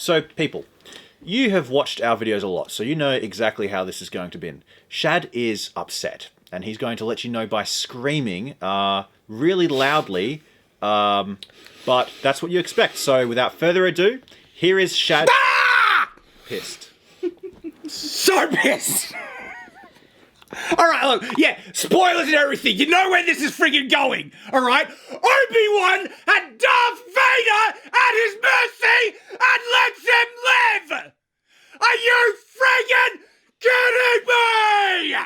So, people, you have watched our videos a lot, so you know exactly how this is going to be. Shad is upset, and he's going to let you know by screaming really loudly, but that's what you expect. So, without further ado, here is Shad. Pissed. So pissed! Alright, look, yeah, spoilers and everything. You know where this is friggin' going, alright? Obi-Wan had Darth Vader at his mercy and lets him live! Are you friggin' kidding me?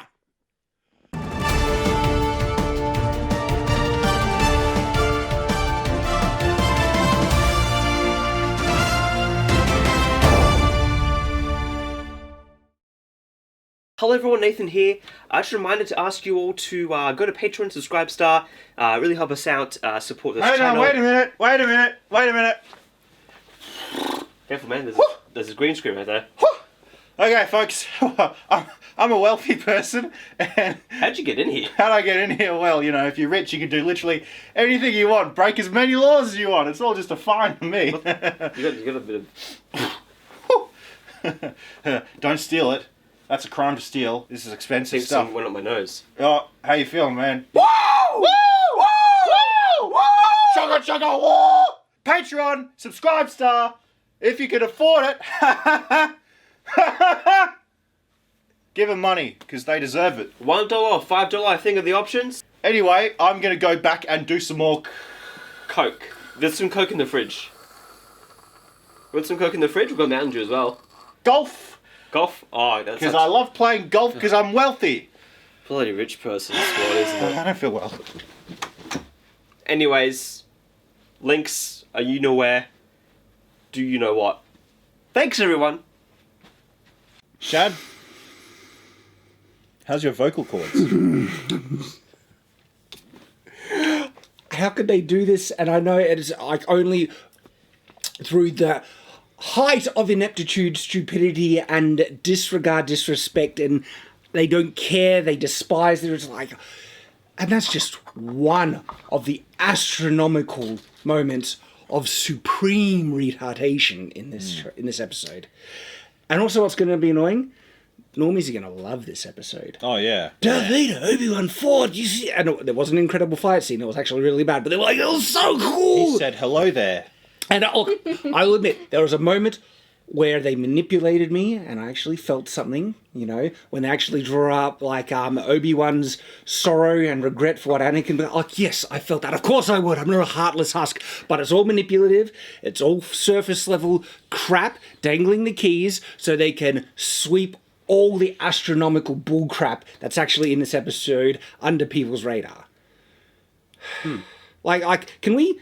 Hello everyone, Nathan here. Just a reminder to ask you all to go to Patreon, subscribe star, really help us out, support this channel. Wait a minute. Careful man, there's a green screen right there. Okay, folks, I'm a wealthy person, and... How'd you get in here? How'd I get in here? Well, you know, if you're rich, you can do literally anything you want, break as many laws as you want. It's all just a fine to me. You got a bit of... Don't steal it. That's a crime to steal. This is expensive stuff. Something went up my nose. Oh, how you feeling, man? Woo! Woo! Woo! Woo! Chugga chugga woo! Patreon, subscribe star, if you can afford it. Give them money, because they deserve it. $1 or $5, I think, are the options. Anyway, I'm going to go back and do some more... Coke. There's some Coke in the fridge. We've got Mountain Dew as well. Golf. Golf? Oh, that's... Because I love playing golf because I'm wealthy. Bloody rich person squad, isn't it? I don't feel well. Anyways, links are you know where. Do you know what? Thanks, everyone. Shad, how's your vocal cords? How could they do this? And I know it is like only through the height of ineptitude, stupidity, and disrespect, and they don't care, they despise, there's like... And that's just one of the astronomical moments of supreme retardation in this episode. And also what's going to be annoying, normies are going to love this episode. Oh, yeah. Darth Vader, Obi-Wan fought, you see... And there was an incredible fight scene, it was actually really bad, but they were like, it was so cool! He said hello there. And I'll admit, there was a moment where they manipulated me, and I actually felt something, you know, when they actually draw up, like, Obi-Wan's sorrow and regret for what Anakin... Like, yes, I felt that. Of course I would. I'm not a heartless husk. But it's all manipulative. It's all surface-level crap, dangling the keys so they can sweep all the astronomical bullcrap that's actually in this episode under people's radar. Like, can we...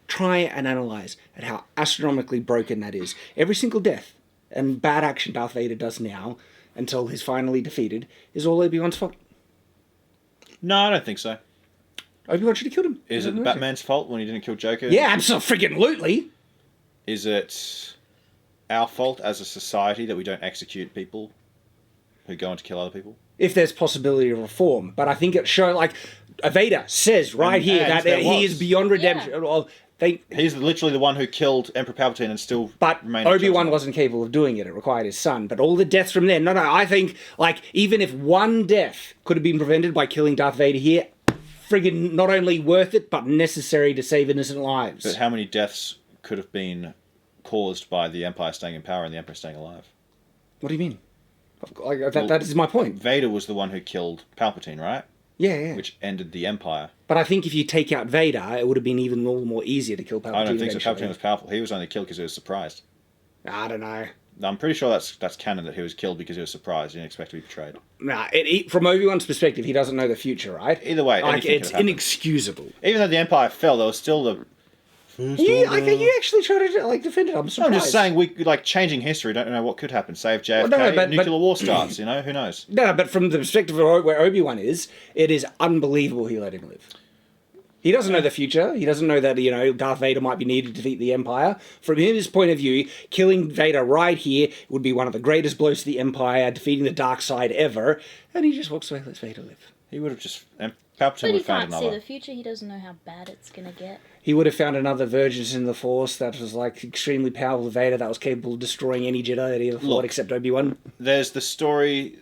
try and analyse at how astronomically broken that is. Every single death and bad action Darth Vader does now, until he's finally defeated, is all Obi-Wan's fault. No, I don't think so. Obi-Wan should have killed him. Is it Batman's fault when he didn't kill Joker? Yeah, absolutely. Is it our fault as a society that we don't execute people who go on to kill other people? If there's possibility of reform. But I think it shows, like, Vader says here that he is beyond redemption. Yeah. Well, he's literally the one who killed Emperor Palpatine and still remained... But Obi-Wan wasn't capable of doing it. It required his son. But all the deaths from there... No, I think, like, even if one death could have been prevented by killing Darth Vader here, friggin' not only worth it, but necessary to save innocent lives. But how many deaths could have been caused by the Empire staying in power and the Emperor staying alive? What do you mean? Like, that is my point. Vader was the one who killed Palpatine, right? Yeah. Which ended the Empire. But I think if you take out Vader, it would have been even more easier to kill Palpatine. I don't think so. Palpatine was powerful. He was only killed because he was surprised. I don't know. I'm pretty sure that's canon, that he was killed because he was surprised. He didn't expect to be betrayed. Nah, from Obi-Wan's perspective, he doesn't know the future, right? Either way, like, it's inexcusable. Even though the Empire fell, there was still the... You actually try to defend it. I'm surprised. I'm just saying, we changing history. Don't know what could happen. Save JFK, nuclear war starts. You know, who knows? No, but from the perspective of where Obi-Wan is, it is unbelievable he let him live. He doesn't know the future. He doesn't know that, Darth Vader might be needed to defeat the Empire. From his point of view, killing Vader right here would be one of the greatest blows to the Empire, defeating the dark side ever. And he just walks away, lets Vader live. He would have just... Palpatine but he can't see the future. He doesn't know how bad it's going to get. he would have found another Virgins in the Force that was like extremely powerful Vader that was capable of destroying any Jedi that he ever fought except Obi-Wan. There's the story.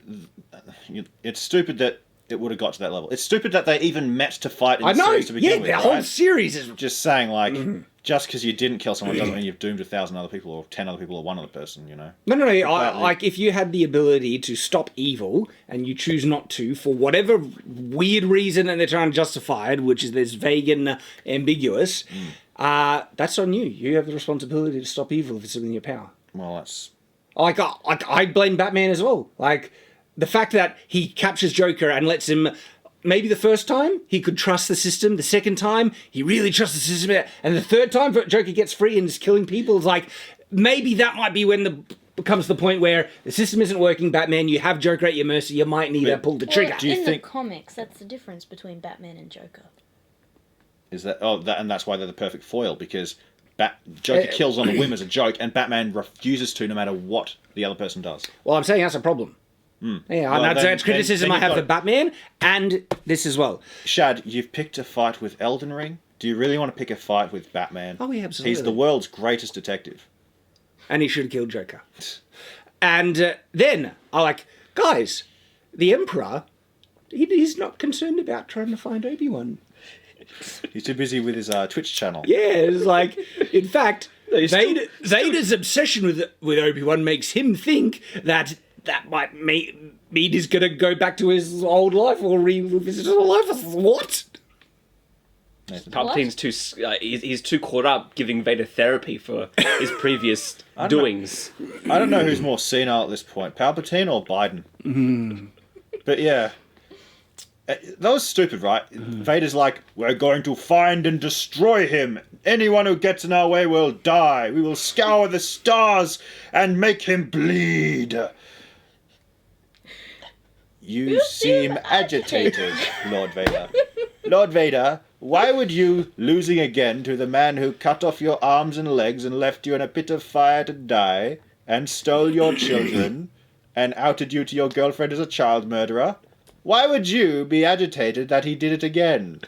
It's stupid that it would have got to that level. It's stupid that they even met to fight in the series to begin with. The whole series is just saying, like, just because you didn't kill someone doesn't mean you've doomed 1,000 other people or 10 other people or one other person, you know? No. Like, if you had the ability to stop evil and you choose not to for whatever weird reason and they're trying to justify it, which is this vague and ambiguous, that's on you. You have the responsibility to stop evil if it's within your power. Well, that's... Like, I blame Batman as well. Like, the fact that he captures Joker and lets him... Maybe the first time, he could trust the system. The second time, he really trusts the system. And the third time, Joker gets free and is killing people. It's like, maybe that might be when becomes the point where the system isn't working, Batman, you have Joker at your mercy, you might need to pull the trigger. Do you think... the comics, that's the difference between Batman and Joker. Is that... Oh, and that's why they're the perfect foil, because Joker kills on a whim as a joke, and Batman refuses to no matter what the other person does. Well, I'm saying that's a problem. Yeah, well, and that's criticism I have for Batman, and this as well. Shad, you've picked a fight with Elden Ring. Do you really want to pick a fight with Batman? Oh, yeah, absolutely. He's the world's greatest detective. And he should have killed Joker. And then, I like, guys, the Emperor, he's not concerned about trying to find Obi-Wan. He's too busy with his Twitch channel. Yeah, it's like, in fact, Vader's obsession with Obi-Wan makes him think that might mean he's going to go back to his old life or revisit his old life. What? Palpatine's he's too caught up giving Vader therapy for his previous doings. I don't know who's more senile at this point, Palpatine or Biden. But yeah, that was stupid, right? Vader's like, we're going to find and destroy him. Anyone who gets in our way will die. We will scour the stars and make him bleed. You seem agitated, Lord Vader. Lord Vader, why would you, losing again to the man who cut off your arms and legs and left you in a pit of fire to die, and stole your children, and outed you to your girlfriend as a child murderer, why would you be agitated that he did it again?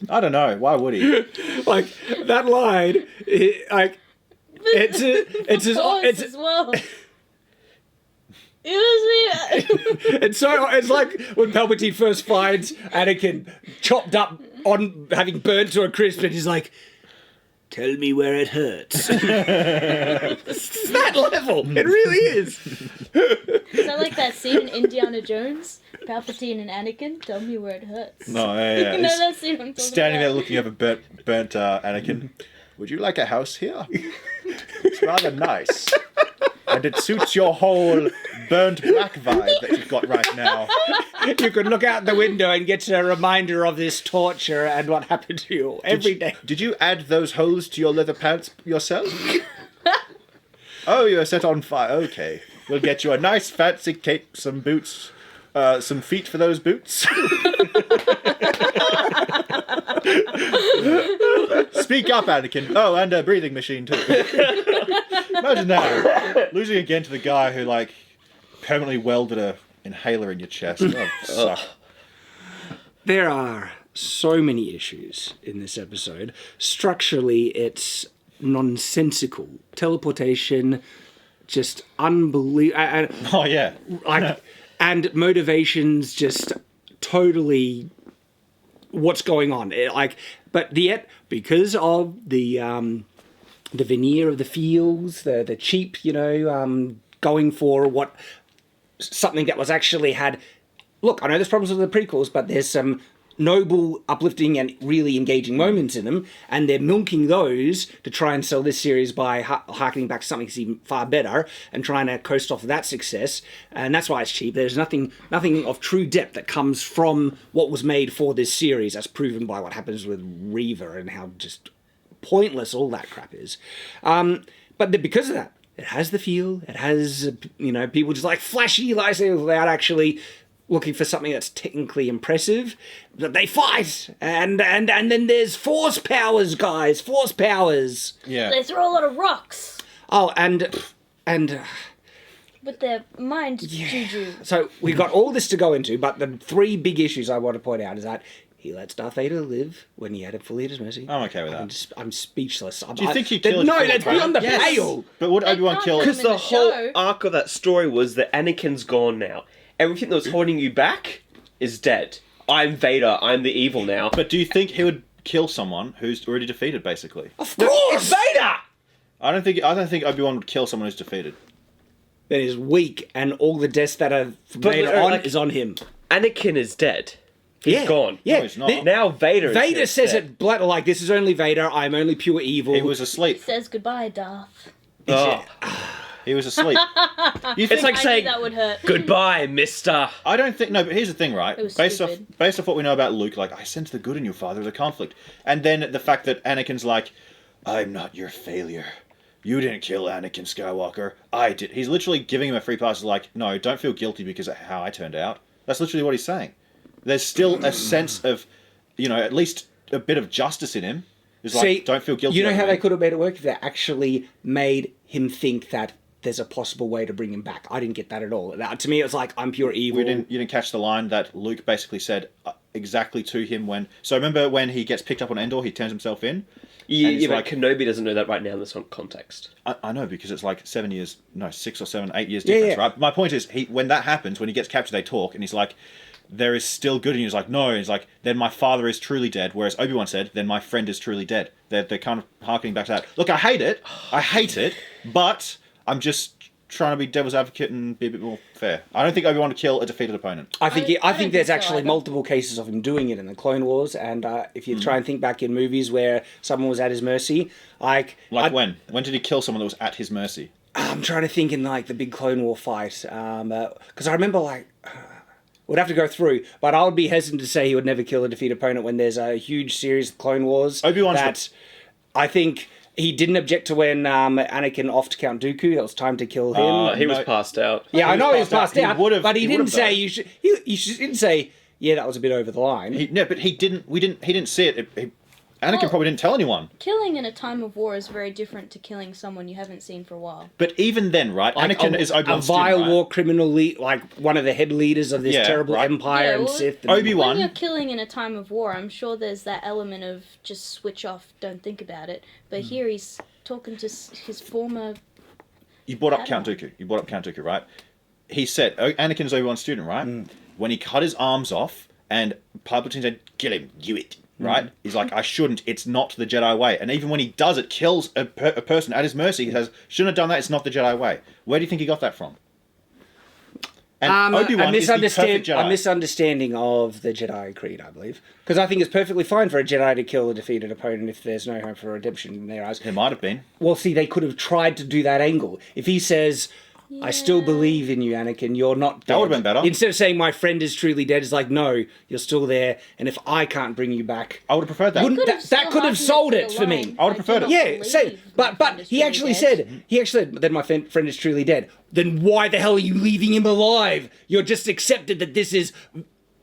I don't know. Why would he? Like, that line, it's as well. It was me. And so it's like when Palpatine first finds Anakin chopped up on having burnt to a crisp, and he's like, "Tell me where it hurts." It's that level. It really is. Is that like that scene in Indiana Jones? Palpatine and Anakin, tell me where it hurts. No, yeah. You know that scene I'm talking standing about? there looking over burnt Anakin. Would you like a house here? It's rather nice. And it suits your whole burnt black vibe that you've got right now. You could look out the window and get a reminder of this torture and what happened to you every day. Did you add those holes to your leather pants yourself? Oh, you're set on fire. Okay. We'll get you a nice fancy cape, some boots, some feet for those boots. Speak up, Anakin. Oh, and a breathing machine too. Imagine that. Losing again to the guy who, like, permanently welded a inhaler in your chest. Oh, suck. There are so many issues in this episode. Structurally, it's nonsensical. Teleportation, just unbelievable. Oh, yeah. And motivations, just totally what's going on. But yet, because of the veneer of the feels, the cheap, going for something that was actually had. Look, I know there's problems with the prequels, but there's some noble, uplifting, and really engaging moments in them, and they're milking those to try and sell this series by harkening back to something that's even far better and trying to coast off of that success, and that's why it's cheap. There's nothing of true depth that comes from what was made for this series, as proven by what happens with Reaver and how just pointless all that crap is. But because of that, it has the feel, it has, people just like flashy lightsabers without actually looking for something that's technically impressive, but they fight, and then there's force powers, guys, force powers. Yeah. They throw a lot of rocks. Oh, and with their mind juju. So we've got all this to go into, but the three big issues I want to point out is that he lets Darth Vader live when he had it fully at his mercy. I'm okay with that. I'm speechless. Do you think he'd kill No, his that's beyond the Yes. pale. But would They Obi-Wan can't kill... kill him Because in the the whole show. arc of that story was that Anakin's gone now. Everything that was holding you back is dead. I'm Vader. I'm the evil now. But do you think he would kill someone who's already defeated, basically? Of course! Vader! I don't think Obi-Wan would kill someone who's defeated. That is weak, and all the deaths that are Vader on like- is on him. Anakin is dead. He's gone. Yeah, No, he's not. Now Vader. Vader is says dead. it blunt, like, this is only Vader, I'm only pure evil. He was He asleep. says goodbye, Darth. Oh, He was asleep. You think, it's like I saying knew that would hurt. goodbye, Mister. I don't think... No, but here's the thing, right? It was Based stupid. off what we know about Luke, like, I sense the good in you, Father, the conflict. And then the fact that Anakin's like, I'm not your failure. You didn't kill Anakin Skywalker. I did. He's literally giving him a free pass. Like, no, don't feel guilty because of how I turned out. That's literally what he's saying. There's still a sense of, at least a bit of justice in him. It's like, See, don't feel guilty. You know over how me. they could have made it work if they actually made him think that there's a possible way to bring him back. I didn't get that at all. To me, it was like, I'm pure evil. You didn't catch the line that Luke basically said exactly to him when... So remember when he gets picked up on Endor, he turns himself in? Yeah, but like- Kenobi doesn't know that right now in this context. I know, because it's like 6 or 7, 8 years difference, yeah. right? My point is, when that happens, when he gets captured, they talk, and he's like, there is still good in you. He's like, no. He's like, then my father is truly dead. Whereas Obi-Wan said, then my friend is truly dead. They're kind of harkening back to that. Look, I hate it, but I'm just trying to be devil's advocate and be a bit more fair. I don't think Obi-Wan would kill a defeated opponent. I think I don't there's think so actually either. multiple cases of him doing it in the Clone Wars, and if you try and think back in movies where someone was at his mercy, Like when? When did he kill someone that was at his mercy? I'm trying to think in like the big Clone War fight, because I remember would have to go through, but I would be hesitant to say he would never kill a defeated opponent when there's a huge series of Clone Wars. Obi-Wan's that I think he didn't object to when Anakin offed Count Dooku. That was time to kill him. He was No. passed out. Yeah, I know he was passed He out, would've- but he he didn't would've, say though. you should. He didn't say, yeah, that was a bit over the line. But he didn't. He didn't see it. Anakin Well- probably didn't tell anyone. Killing in a time of war is very different to killing someone you haven't seen for a while. But even then, right? Anakin is a Obi-Wan's vile student, right? war criminal, like one of the head leaders of this Yeah, terrible right. empire Yeah, and well, Sith. And Obi-Wan- When you're killing in a time of war, I'm sure there's that element of just switch off, don't think about it. But here he's talking to his former... You brought up I Count don't Dooku, right? He said, Anakin's Obi-Wan's student, right? When he cut his arms off and Palpatine said, kill him, do it, right? He's like, I shouldn't, it's not the Jedi way. And even when he does it, kills a person at his mercy, he says, shouldn't have done that, it's not the Jedi way. Where do you think he got that from? And Obi-Wan is the perfect a Jedi. misunderstanding of the Jedi Creed, I believe. Because I think it's perfectly fine for a Jedi to kill a defeated opponent if there's no hope for redemption in their eyes. It might have been. Well, see, they could have tried to do that angle. If he says, I still Yeah. believe in you, Anakin, you're not dead. That would've been better. Instead of saying, my friend is truly dead, it's like, no, you're still there, and if I can't bring you back... I would have preferred that. Wouldn't- Could have that still could have harkened sold to it the for me. line, I would've preferred do it. not Yeah, believe say, my but friend is he truly actually dead. said, then my friend is truly dead. Then why the hell are you leaving him alive? You're just accepted that this is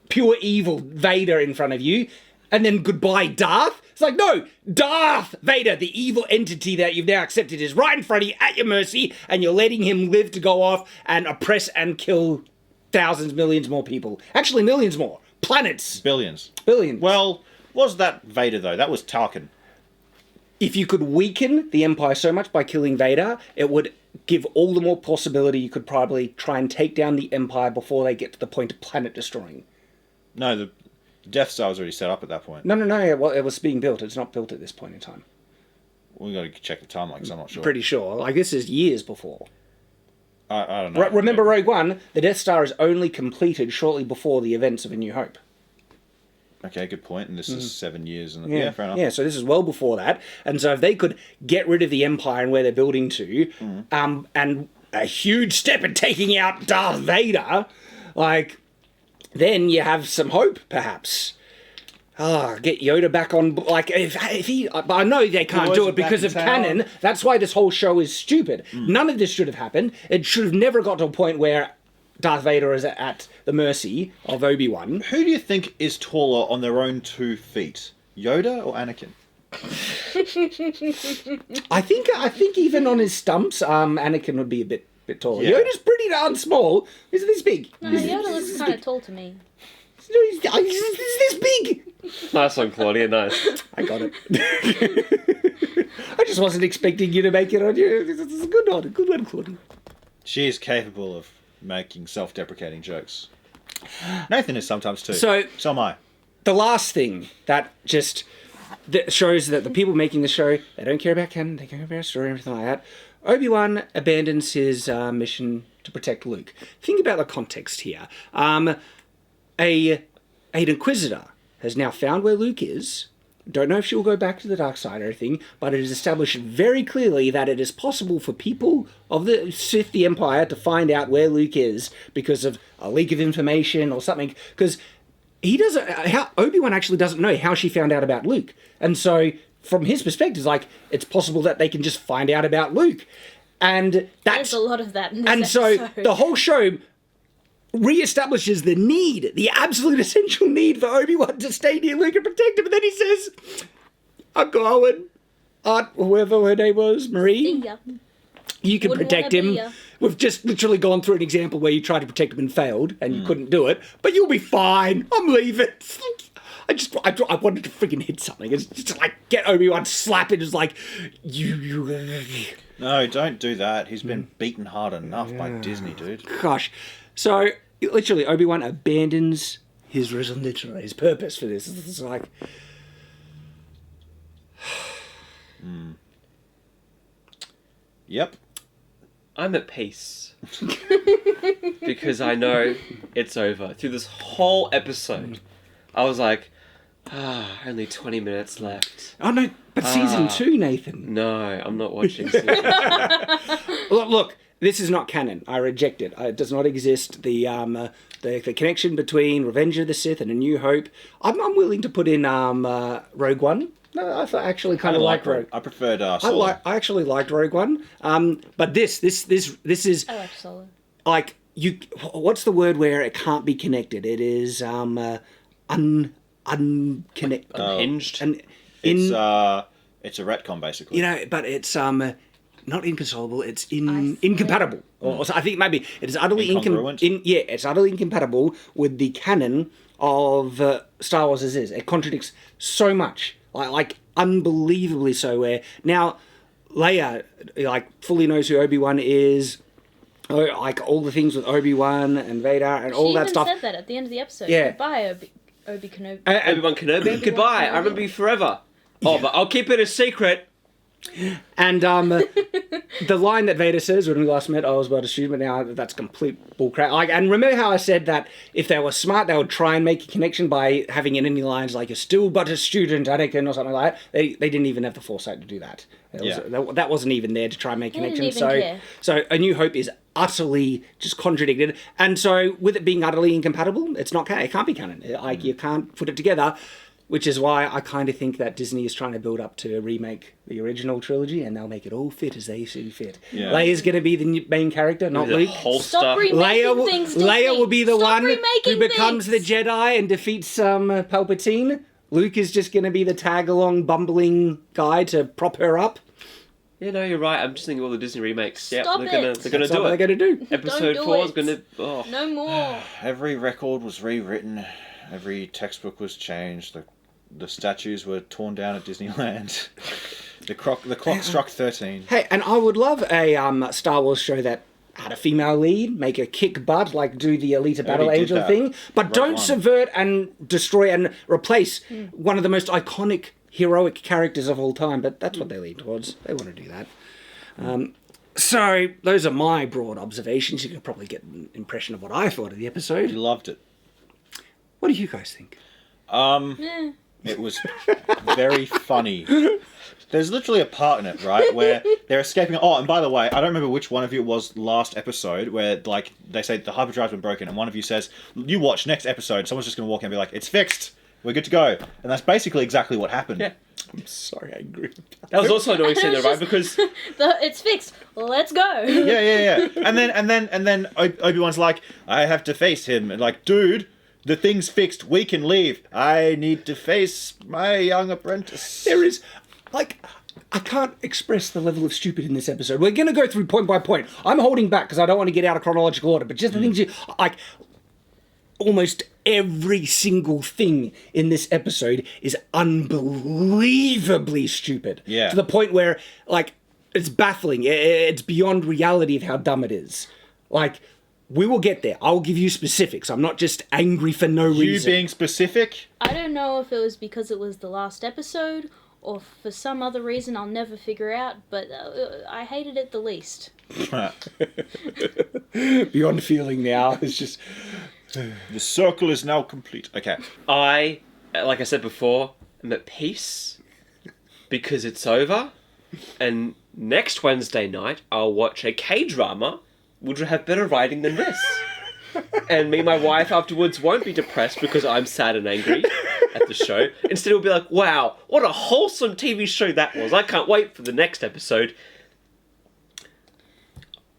pure evil Vader in front of you, and then goodbye Darth? It's like, no, Darth Vader, the evil entity that you've now accepted, is right in front of you at your mercy, and you're letting him live to go off and oppress and kill thousands, millions more people. Actually, millions more. Planets. Billions. Billions. Well, was that Vader, though? That was Tarkin. If you could weaken the Empire so much by killing Vader, it would give all the more possibility you could probably try and take down the Empire before they get to the point of planet destroying. No, the Death Star was already set up at that point. No, well, it was being built. It's not built at this point in time. We got to check the timeline because I'm not sure. Pretty sure. Like, this is years before. I don't know. Remember Rogue One? The Death Star is only completed shortly before the events of A New Hope. Okay, good point. And this is 7 years. And yeah, fair enough. Yeah, so this is well before that. And so if they could get rid of the Empire and where they're building to, and a huge step in taking out Darth Vader, like, then you have some hope, perhaps. Get Yoda back on, like, if he, but I know they can't Boys do are it because back of in town. canon. That's why this whole show is stupid. None of this should have happened. It should have never got to a point where Darth Vader is at the mercy of Obi-Wan. Who do you think is taller on their own 2 feet? Yoda or Anakin? I think even on his stumps, Anakin would be a bit taller. Yeah. Yoda's pretty darn small. He's this big. No, Yoda looks kind of tall to me. He's this big. Nice one, Claudia. Nice. I got it. I just wasn't expecting you to make it on you. It's a good one, Claudia. She is capable of making self-deprecating jokes. Nathan is sometimes too. So am I. The last thing that shows that the people making the show, they don't care about canon, they care about story and everything like that. Obi-Wan abandons his mission to protect Luke. Think about the context here. An Inquisitor has now found where Luke is. Don't know if she'll go back to the dark side or anything, but it is established very clearly that it is possible for people of the Sith, the Empire, to find out where Luke is because of a leak of information or something. Because Obi-Wan actually doesn't know how she found out about Luke. And so, from his perspective, it's possible that they can just find out about Luke. And there's a lot of that in this episode. So, the whole show reestablishes the absolute essential need for Obi-Wan to stay near Luke and protect him. And then he says, Uncle Owen, Aunt, whoever her name was, Marie, you can protect him. We've just literally gone through an example where you tried to protect him and failed, and you couldn't do it, but you'll be fine. I'm leaving. I wanted to freaking hit something. It's just get Obi-Wan, slap it, just you. No, don't do that. He's been beaten hard enough by Disney, dude. Gosh. So, literally, Obi-Wan abandons his purpose for this. It's Yep. I'm at peace. Because I know it's over. Through this whole episode, I was like, only 20 minutes left. Oh, no, but season 2, Nathan. No, I'm not watching season 2. Look, this is not canon. I reject it. It does not exist. The connection between Revenge of the Sith and A New Hope. I'm willing to put in Rogue One. No, I actually kind of like Rogue. I preferred Solo. I actually liked Rogue One. But this is I like Solo. What's the word where it can't be connected? It is unconnected. Unhinged. It's a retcon, basically. But it's not inconsolable. It's incompatible. Or so I think maybe it is utterly it's utterly incompatible with the canon of Star Wars as is. It contradicts so much, unbelievably so. Where now Leia fully knows who Obi-Wan is. All the things with Obi-Wan and Vader and all that stuff. She even said that at the end of the episode. Yeah. Goodbye, Obi Kenobi. Obi-Wan Kenobi? Goodbye. I remember you forever. Oh, but I'll keep it a secret. And the line that Vader says when we last met, I was but a student, but now that's complete bullcrap. And remember how I said that if they were smart, they would try and make a connection by having in any lines like "you're still but a student, Anakin" or something like that. They didn't even have the foresight to do that. That wasn't even there to try and make a connection. So A New Hope is utterly just contradicted, and so with it being utterly incompatible, it's not canon. It can't be canon. You can't put it together. Which is why I kind of think that Disney is trying to build up to remake the original trilogy, and they'll make it all fit as they see fit. Yeah. Leia's going to be the main character, not Luke. Stop remaking things, Disney. Leia will be the Stop one who becomes the Jedi and defeats Palpatine. Luke is just going to be the tag-along, bumbling guy to prop her up. Yeah, no, you're right. I'm just thinking of all the Disney remakes. Stop they're gonna do it. They're going to do. Episode 4 is going to... Oh. No more. Every record was rewritten. Every textbook was changed. The statues were torn down at Disneyland. The clock struck 13. Hey, and I would love a Star Wars show that had a female lead, make her kick butt, do the Alita Battle Angel thing, but don't subvert and destroy and replace one of the most iconic, heroic characters of all time. But that's what they lean towards. They want to do that. So those are my broad observations. You can probably get an impression of what I thought of the episode. You loved it. What do you guys think? It was very funny. There's literally a part in it, right, where they're escaping. Oh, and by the way, I don't remember which one of you it was last episode where, they say the hyperdrive's been broken, and one of you says, "You watch next episode." Someone's just going to walk in and be like, "It's fixed. We're good to go." And that's basically exactly what happened. Yeah. I'm sorry, I agree with that. That was also annoying scene, though, right? Because it's fixed. Let's go. Yeah. And then Obi-Wan's like, "I have to face him." And dude. The thing's fixed. We can leave. I need to face my young apprentice. There is, I can't express the level of stupid in this episode. We're going to go through point by point. I'm holding back because I don't want to get out of chronological order, but just the things almost every single thing in this episode is unbelievably stupid. Yeah. To the point where, like, it's baffling. It's beyond reality of how dumb it is. Like, we will get there. I'll give you specifics. I'm not just angry for no You reason. being specific? I don't know if it was because it was the last episode or for some other reason I'll never figure out, but I hated it the least. Beyond feeling now. It's just... The circle is now complete. Okay. I, like I said before, am at peace because it's over. And next Wednesday night, I'll watch a K-drama which will have better writing than this. And me and my wife afterwards won't be depressed because I'm sad and angry at the show. Instead, we'll be like, wow, what a wholesome TV show that was. I can't wait for the next episode.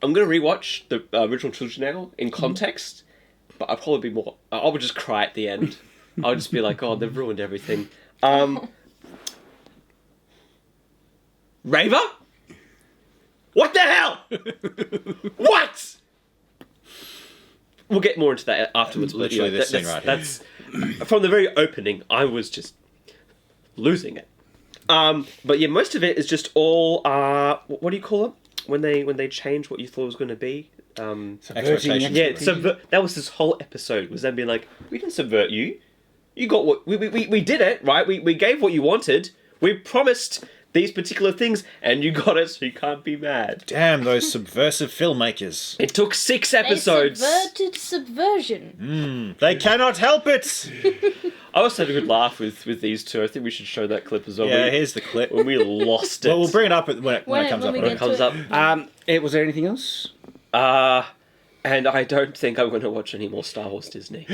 I'm going to rewatch the original trilogy now in context, but I'll probably be more... I would just cry at the end. I'll just be like, oh, they've ruined everything. Raver? What the hell? What? We'll get more into that afterwards. Literally this scene right here. That's from the very opening. I was just losing it. But yeah, most of it is just all. What do you call it when they change what you thought it was going to be? Expectations. Yeah, that was this whole episode. Was them being like, we didn't subvert you. You got what we did it right. We gave what you wanted. We promised these particular things, and you got it, so you can't be mad. Damn those subversive filmmakers. It took 6 episodes. They subverted subversion. They cannot help it. I also had a good laugh with these two. I think we should show that clip as well. Yeah, here's the clip. When we lost it. Well, we'll bring it up when it comes up. we when it get comes to up. was there anything else? And I don't think I'm going to watch any more Star Wars Disney.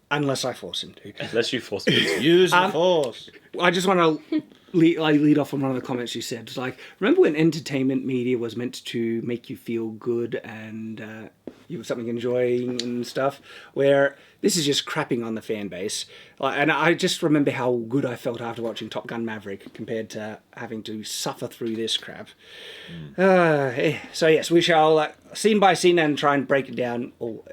Unless I force him to. Unless you force me to. Use the force. I just want to lead off on one of the comments you said. It's like, remember when entertainment media was meant to make you feel good and you were something enjoying and stuff? Where this is just crapping on the fan base. And I just remember how good I felt after watching Top Gun Maverick compared to having to suffer through this crap. So yes, we shall scene by scene and try and break it down all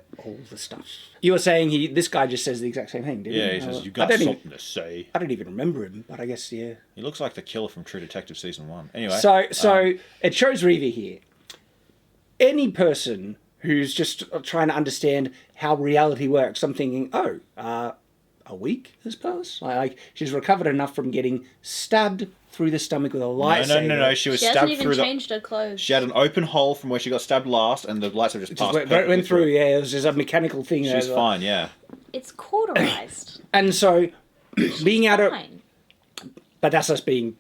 the stuff. You were saying this guy just says the exact same thing, didn't he? Yeah, he says, you got something to say. I don't even remember him, but I guess, yeah. He looks like the killer from True Detective Season 1. Anyway. So it shows Reva here. Any person who's just trying to understand how reality works, I'm thinking, a week has passed? Like, she's recovered enough from getting stabbed through the stomach with a lightsaber. No. She was She stabbed hasn't through even changed her clothes. She had an open hole from where she got stabbed last, and the lightsaber just passed. Went through, yeah. It was just a mechanical thing. She's fine, yeah. It's cauterized. And so, being out of... Fine. But that's us being,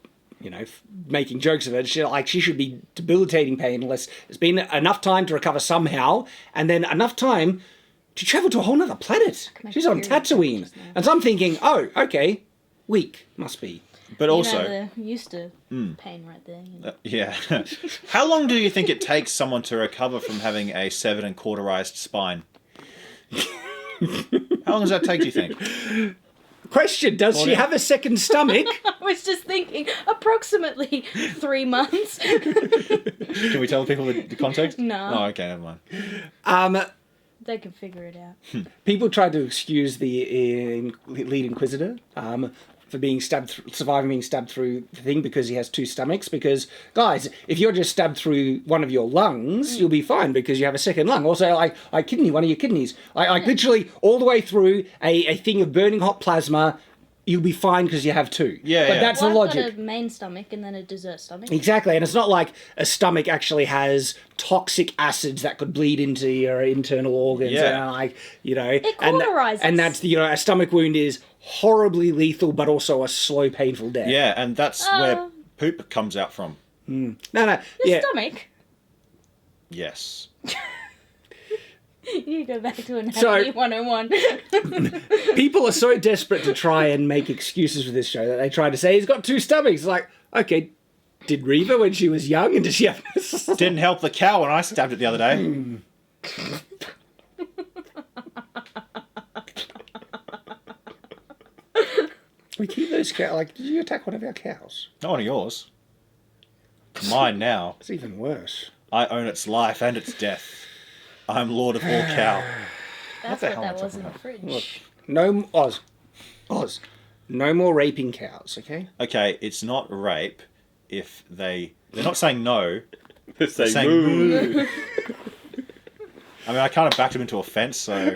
making jokes of it. She should be debilitating pain unless there's been enough time to recover somehow, and then enough time to travel to a whole other planet. She's on Tatooine. And so I'm thinking, okay, week must be. But also... they're used to pain right there. Yeah. How long do you think it takes someone to recover from having a severed and cauterized spine? How long does that take, do you think? Question, does she have a second stomach? I was just thinking, approximately 3 months. Can we tell people the context? No. Oh, okay, never mind. They can figure it out. People tried to excuse the lead Inquisitor for being surviving being stabbed through the thing because he has 2 stomachs. Because, guys, if you're just stabbed through one of your lungs, you'll be fine because you have a second lung. Also, like one of your kidneys. Literally all the way through a thing of burning hot plasma, you'll be fine because you have 2. Yeah, but yeah. that's the I've logic. got a main stomach and then a dessert stomach. Exactly, and it's not like a stomach actually has toxic acids that could bleed into your internal organs. Yeah. And It cauterizes. and that's a stomach wound is horribly lethal, but also a slow, painful death. Yeah, and that's where poop comes out from. No, The yeah. stomach. Yes. You go back to Anatomy 101. People are so desperate to try and make excuses for this show that they try to say he's got 2 stomachs. It's like, okay, did Reva when she was young, and did she have? Didn't help the cow when I stabbed it the other day. We keep those cows. Like, did you attack one of our cows? Not one of yours. Mine now. It's even worse. I own its life and its death. I'm Lord of all cow. That's the what hell am I that was in talking the fridge. Look, no, Oz, no more raping cows, okay? Okay, it's not rape if they're not saying no. They're They're saying saying moo. moo. I mean, I kind of backed them into a fence, so...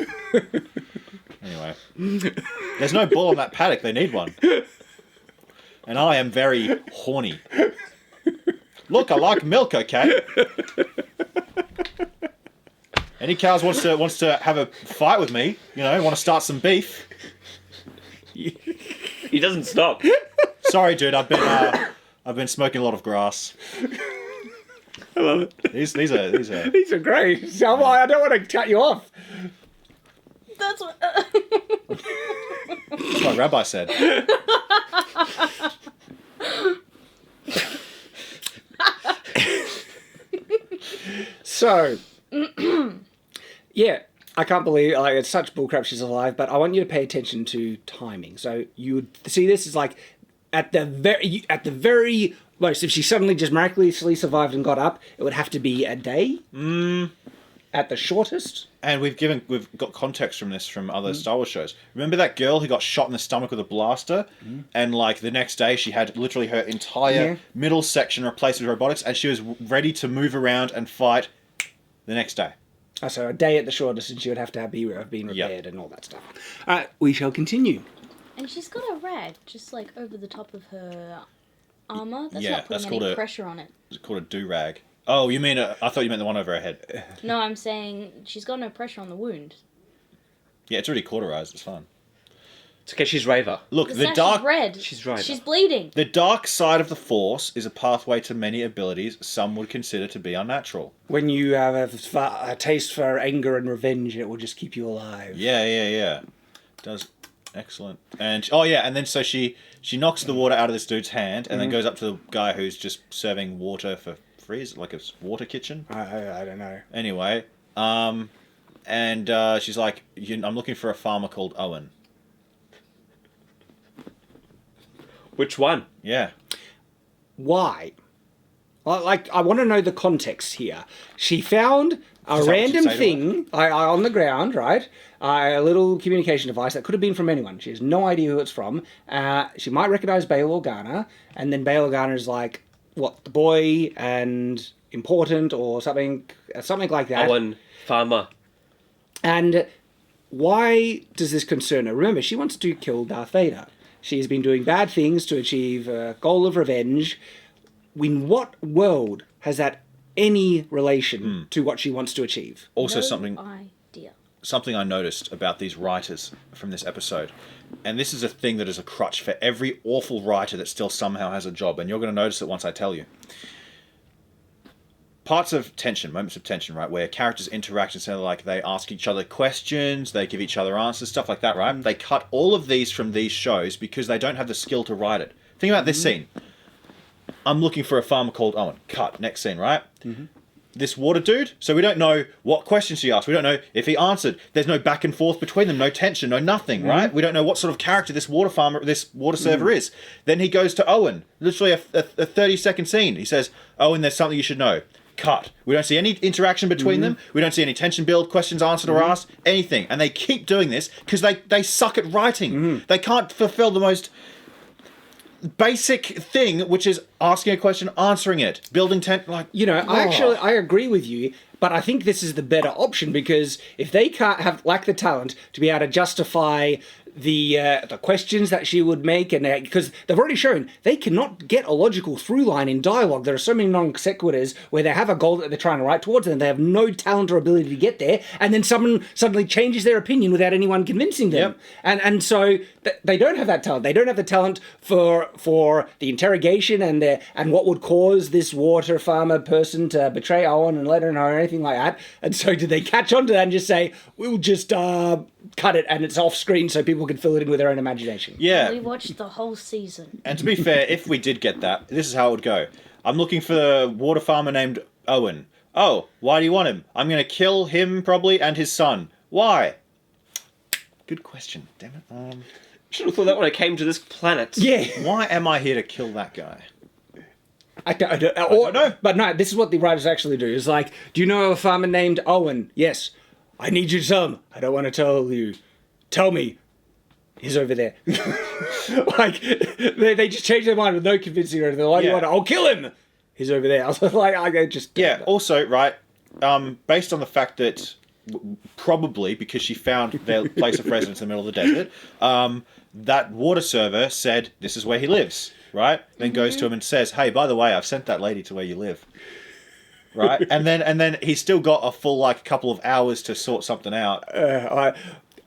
Anyway. There's no bull on that paddock. They need one. And I am very horny. Look, I like milk, okay? Any cows wants to have a fight with me, want to start some beef. He doesn't stop. Sorry, dude, I've been smoking a lot of grass. I love it. These are These are great. So I don't want to cut you off. That's what. that's what Rabbi said. So, yeah, I can't believe it's such bullcrap she's alive. But I want you to pay attention to timing. So you would see this is like at the very most. If she suddenly just miraculously survived and got up, it would have to be a day. At the shortest. And we've got context from this from other Star Wars shows. Remember that girl who got shot in the stomach with a blaster, and like the next day she had literally her entire middle section replaced with robotics, and she was ready to move around and fight the next day. Oh, so a day at the shortest, and she would have to have been repaired and all that stuff. All right, we shall continue. And she's got a rag just like over the top of her armor. That's Yeah, not that's putting called any a- pressure on it. It's called a do-rag. Oh, you mean I thought you meant the one over her head. No, I'm saying she's got no pressure on the wound. Yeah, it's already cauterized. It's fine. It's okay, she's Raver. Look, It's the not, dark she's red. She's right. She's bleeding. the dark side of the Force is a pathway to many abilities some would consider to be unnatural. When you have a taste for anger and revenge, it will just keep you alive. Yeah. Does excellent. And and then so she knocks the water out of this dude's hand and then goes up to the guy who's just serving water for free. Is it like a water kitchen? I don't know. Anyway, and she's like, I'm looking for a farmer called Owen. Which one? Yeah. Why? I want to know the context here. She found a Is that what random you'd say to thing on the ground, right? A little communication device that could have been from anyone. She has no idea who it's from. She might recognize Bail Organa, and then Bail Organa is like, what, the boy and important or something like that. Owen, farmer. And why does this concern her? Remember, she wants to kill Darth Vader. She has been doing bad things to achieve a goal of revenge. In what world has that any relation to what she wants to achieve? Also, No something I noticed about these writers from this episode, and this is a thing that is a crutch for every awful writer that still somehow has a job, and you're going to notice it once I tell you. Parts of tension, moments of tension, right, where characters interact and so like they ask each other questions, they give each other answers, stuff like that, right? They cut all of these from these shows because they don't have the skill to write it. Think about this scene. I'm looking for a farmer called Owen. Cut. Next scene, right? This water dude, so we don't know what questions she asked. We don't know if he answered. There's no back and forth between them, no tension, no nothing, right? We don't know what sort of character this water server is. Then he goes to Owen, literally a 30-second scene. He says, Owen, there's something you should know. Cut. We don't see any interaction between them. We don't see any tension build, questions answered or asked, anything. And they keep doing this because they suck at writing. They can't fulfill the most basic thing, which is asking a question, answering it, building I agree with you, but I think this is the better option because if they lack the talent to be able to justify the questions that she would make, and because they've already shown they cannot get a logical through line in dialogue. There are so many non sequiturs where they have a goal that they're trying to write towards, and they have no talent or ability to get there, and then someone suddenly changes their opinion without anyone convincing them. And so they don't have that talent. They don't have the talent for the interrogation and what would cause this water farmer person to betray Owen and let her know or anything like that. And so do they catch on to that and just say, we'll just cut it and it's off screen so people can fill it in with their own imagination? Yeah. We watched the whole season. And to be fair, if we did get that, this is how it would go. I'm looking for a water farmer named Owen. Oh, why do you want him? I'm going to kill him probably and his son. Why? Good question. Damn it. Should have thought that when I came to this planet. Yeah. Why am I here to kill that guy? I don't know. But no, this is what the writers actually do. It's like, do you know a farmer named Owen? Yes. I need you to tell him. I don't want to tell you. Tell me. He's over there. Like, they just change their mind with no convincing or anything. Like, Yeah. I'll kill him. He's over there. I was like, I just... Yeah, also, right, based on the fact that probably because she found their place of residence in the middle of the desert, that water server said, this is where he lives, right? Then goes to him and says, hey, by the way, I've sent that lady to where you live. Right? and then he's still got a full, like, couple of hours to sort something out.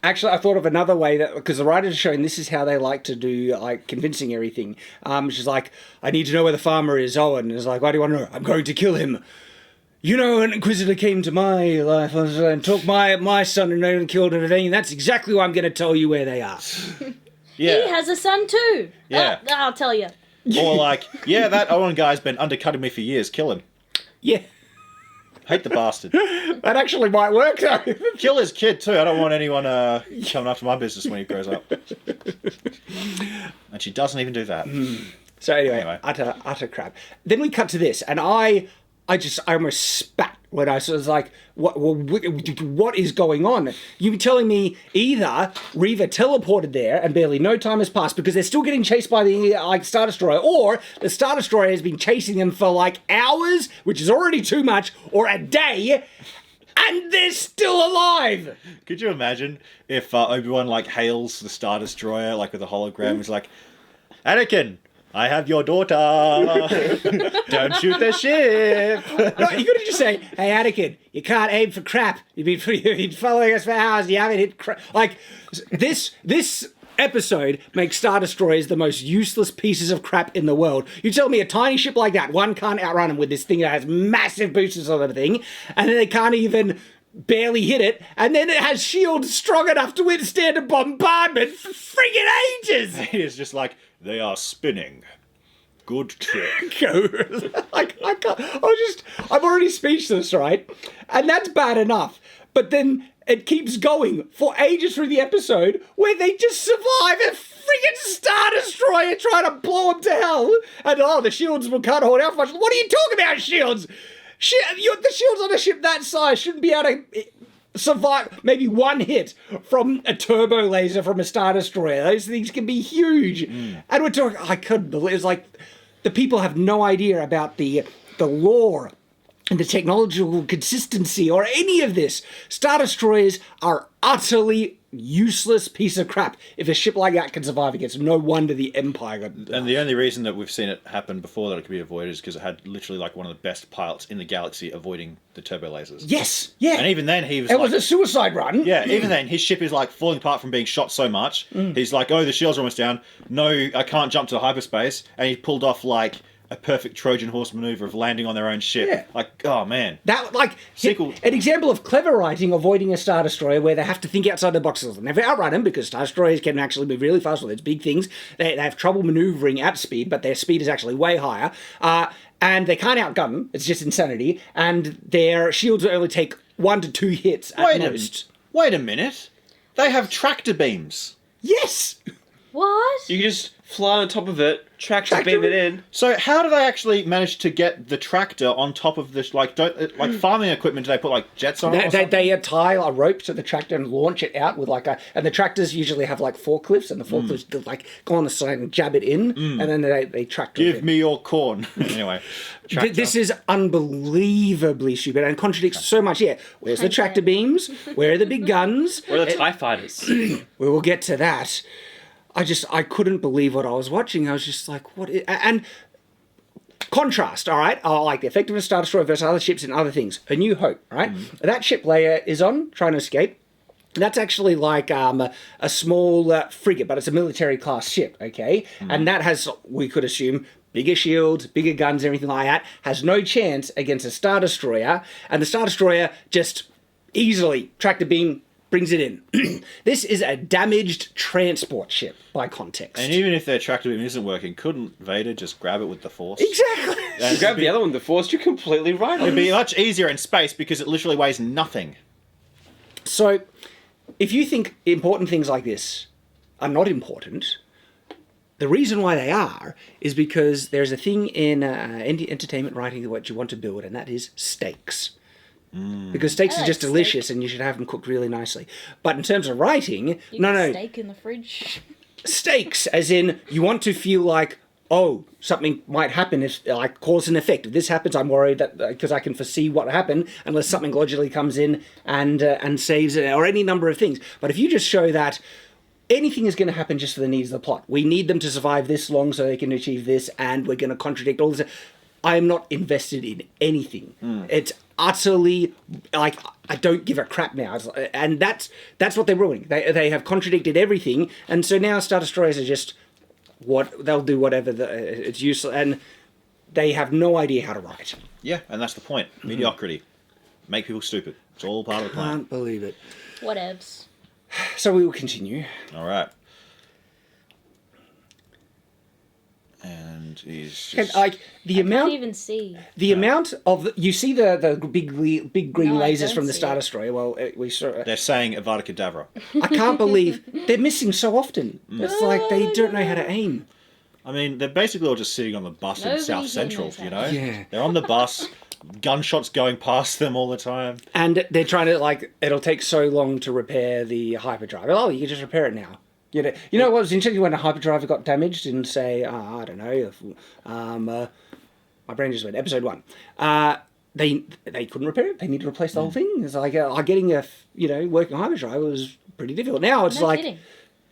Actually, I thought of another way that, because the writers are showing this is how they like to do, like, convincing everything. She's like, I need to know where the farmer is. Owen is like, why do you want to know? I'm going to kill him. You know, an inquisitor came to my life and took my son and killed him and everything. That's exactly why I'm going to tell you where they are. Yeah. He has a son too. Yeah. I'll tell you. Or like, yeah, that Owen guy's been undercutting me for years. Kill him. Yeah. Hate the bastard. That actually might work, though. Kill his kid, too. I don't want anyone coming after my business when he grows up. And she doesn't even do that. So anyway, utter crap. Then we cut to this, and I almost spat when I was like, what is going on? You were telling me either Reva teleported there and barely no time has passed because they're still getting chased by the Star Destroyer, or the Star Destroyer has been chasing them for like hours, which is already too much, or a day, and they're still alive. Could you imagine if Obi-Wan like hails the Star Destroyer like with a hologram? He's like, Anakin, I have your daughter. Don't shoot the ship. No, you could just say, hey, Anakin, you can't aim for crap. You've been following us for hours. You haven't hit crap. Like, this episode makes Star Destroyers the most useless pieces of crap in the world. You tell me a tiny ship like that, one can't outrun them with this thing that has massive boosters on the thing, and then they can't even barely hit it, and then it has shields strong enough to withstand a bombardment for friggin' ages. He is just like, they are spinning. Good trick. Like, I can't, I'm already speechless, right? And that's bad enough. But then it keeps going for ages through the episode where they just survive a friggin' Star Destroyer trying to blow them to hell. And the shields can't hold out much. What are you talking about, shields? The shields on a ship that size shouldn't be able to survive maybe one hit from a turbo laser from a Star Destroyer. Those things can be huge. And we're talking, I couldn't believe, it's like the people have no idea about the lore and the technological consistency or any of this. Star Destroyers are utterly useless piece of crap. If a ship like that can survive against, no wonder the Empire got... And the only reason that we've seen it happen before that it could be avoided is because it had literally like one of the best pilots in the galaxy avoiding the turbo lasers. Yes, yeah. And even then he was It was a suicide run. Yeah, even then his ship is like falling apart from being shot so much. He's like, oh, the shields are almost down. No, I can't jump to hyperspace. And he pulled off like a perfect Trojan horse maneuver of landing on their own ship. Yeah. Like, oh man. That, like, Sequel. an example of clever writing avoiding a Star Destroyer where they have to think outside the boxes. They'll never outrun them because Star Destroyers can actually move really fast with its big things. They have trouble maneuvering at speed, but their speed is actually way higher. And they can't outgun them. It's just insanity. And their shields will only take 1 to 2 hits at most. Wait a minute. They have tractor beams. Yes! What? You can just fly on top of it, tractor beam it in. So how do they actually manage to get the tractor on top of this? Like, like farming equipment? Do they put like jets on it? They tie a rope to the tractor and launch it out with like a. And the tractors usually have like forklifts, and the forklifts like go on the side and jab it in, and then they tractor. Give me your corn. Anyway, this is unbelievably stupid and contradicts so much. Yeah, where's the tractor beams? Where are the big guns? Where are the TIE fighters? We will get to that. I couldn't believe what I was watching. I was just like, what? And contrast, all right? Like the effectiveness of Star Destroyer versus other ships and other things. A New Hope, right? That ship Leia is on, trying to escape. That's actually like a small frigate, but it's a military class ship, okay? And that has, we could assume, bigger shields, bigger guns, everything like that. Has no chance against a Star Destroyer. And the Star Destroyer just easily tractor beam brings it in. This is a damaged transport ship by context. And even if their tractor beam isn't working, couldn't Vader just grab it with the Force? Exactly. You grab the other one, the Force, you're completely right. It'd be much easier in space because it literally weighs nothing. So, if you think important things like this are not important, the reason why they are is because there's a thing in entertainment writing that what you want to build, and that is stakes. Because steaks I are like just steak. delicious, and you should have them cooked really nicely. But in terms of writing, You no, got no, steak in the fridge. stakes, as in you want to feel like, oh, something might happen if like cause and effect. If this happens, I'm worried that because I can foresee what happened, unless something logically comes in and saves it, or any number of things. But if you just show that anything is going to happen just for the needs of the plot, we need them to survive this long so they can achieve this, and we're going to contradict all this. I am not invested in anything. It's utterly like I don't give a crap now, and that's what they're ruining. They have contradicted everything, and so now Star Destroyers are just what they'll do whatever it's useless, and they have no idea how to write. Yeah, and that's the point. Mediocrity. Make people stupid. It's all part of the plan. Can't believe it. Whatevs. So we will continue. All right. And he's And just... like the Can't amount, even see. the amount of you see the big green No, I lasers don't from the see Star it. Destroyer. Well, we saw. They're saying Avada Kedavra. I can't believe they're missing so often. It's like they don't know how to aim. I mean, they're basically all just sitting on the bus in Nobody South here Central, knows you how know? to- Yeah. They're on the bus, gunshots going past them all the time. And they're trying to like it'll take so long to repair the hyperdrive. Oh, you can just repair it now. You know what was interesting when a hyperdrive got damaged in say I don't know, my brain just went episode 1. They couldn't repair it. They need to replace the whole thing. It's like getting a working hyperdrive was pretty difficult. Now it's No like. kidding.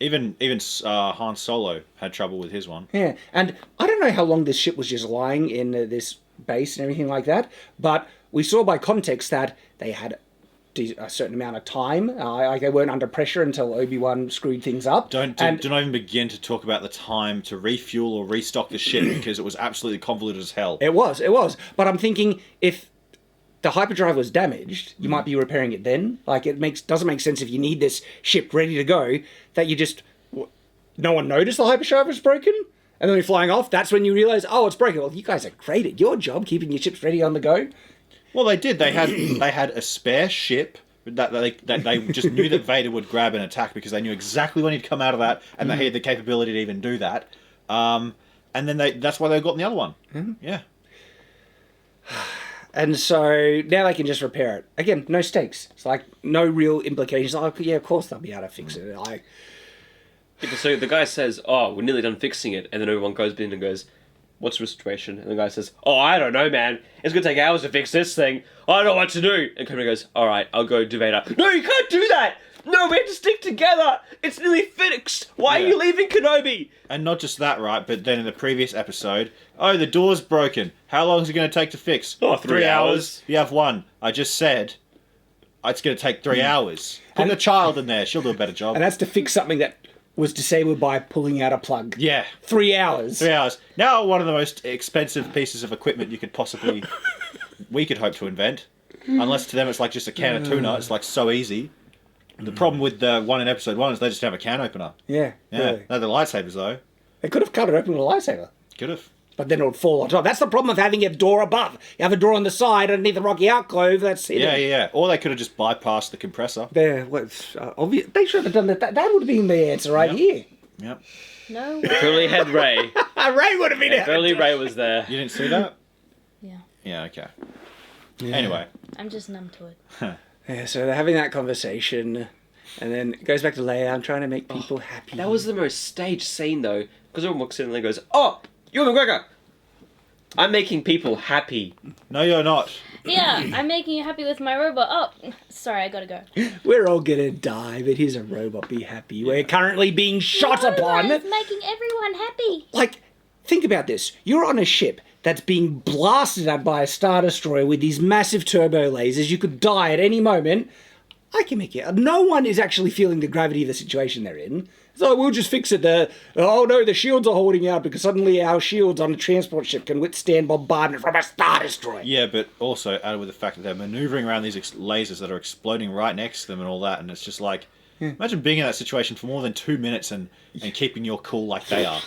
Even Han Solo had trouble with his one. Yeah, and I don't know how long this ship was just lying in this base and everything like that, but we saw by context that they had a certain amount of time. Like they weren't under pressure until Obi-Wan screwed things up. Do not even begin to talk about the time to refuel or restock the ship because it was absolutely convoluted as hell. It was. But I'm thinking if the hyperdrive was damaged, you might be repairing it then. Like doesn't make sense if you need this ship ready to go that you just no one noticed the hyperdrive was broken, and then you're flying off. That's when you realize, oh, it's broken. Well, you guys are great at your job, keeping your ships ready on the go. Well, they did. They had a spare ship that they just knew that Vader would grab and attack because they knew exactly when he'd come out of that, and they had the capability to even do that. And then that's why they got in the other one. Yeah. And so now they can just repair it. Again, no stakes. It's like no real implications. Like, yeah, of course they'll be able to fix it. Like, So the guy says, "Oh, we're nearly done fixing it," and then everyone goes in and goes, "What's the situation?" And the guy says, "Oh, I don't know, man. It's gonna take hours to fix this thing. I don't know what to do." And Kobe goes, "All right, I'll go do Vader." No, you can't do that. No, we have to stick together. It's nearly fixed. Why are you leaving Kenobi? And not just that, right? But then in the previous episode, oh, the door's broken. How long is it going to take to fix? Oh, 3 hours. You have one. I just said it's going to take 3 hours. Put the child in there. She'll do a better job. and that's to fix something that was disabled by pulling out a plug. Yeah. 3 hours. 3 hours. Now one of the most expensive pieces of equipment we could hope to invent. Unless to them it's like just a can of tuna. It's like so easy. The problem with the one in episode 1 is they just have a can opener. Yeah. Yeah. Really. No, the lightsabers though. They could have cut it open with a lightsaber. Could have. But then it would fall on top. That's the problem of having a door above. You have a door on the side underneath the rocky alcove. That's it. Yeah. Or they could have just bypassed the compressor. There, what's obvious? They should have done that. That would have been the answer right here. Yep. No. If only had Ray. Ray would have been If out. only Ray was there. You didn't see that? Yeah. Yeah, okay. Anyway. I'm just numb to it. Yeah, so they're having that conversation, and then it goes back to Leia. I'm trying to make people happy. That was the most staged scene though, because everyone walks in and then goes, "Oh, you're McGregor. I'm making people happy." No, you're not. Yeah, I'm making you happy with my robot. Oh, sorry, I gotta go. We're all gonna die, but here's a robot. Be happy. We're currently being shot upon. It's making everyone happy. Like, think about this. You're on a ship that's being blasted at by a Star Destroyer with these massive turbo lasers. You could die at any moment. I can make it. No one is actually feeling the gravity of the situation they're in. So we'll just fix it. Oh no, the shields are holding out because suddenly our shields on a transport ship can withstand bombardment from a Star Destroyer. Yeah, but also added with the fact that they're maneuvering around these lasers that are exploding right next to them and all that, and it's just like, imagine being in that situation for more than 2 minutes and keeping your cool like they are.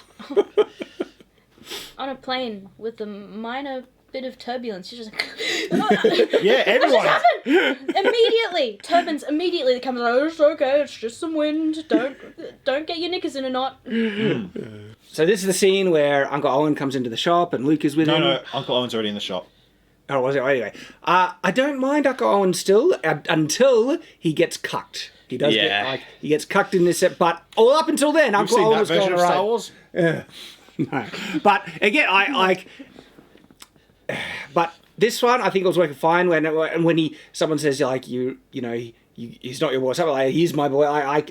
On a plane with a minor bit of turbulence, you're just like, Yeah, everyone. immediately, turbines immediately. They come like, it's okay, it's just some wind. Don't get your knickers in a knot. So this is the scene where Uncle Owen comes into the shop and Luke is with him. No, Uncle Owen's already in the shop. Oh, was it? Anyway, I don't mind Uncle Owen still until he gets cucked. He does get he gets cucked in this set, but all up until then, You've Uncle seen Owen that was version going of right. Star Wars? No. But again, but this one I think it was working fine when someone says like he's not your boy, something like he's my boy.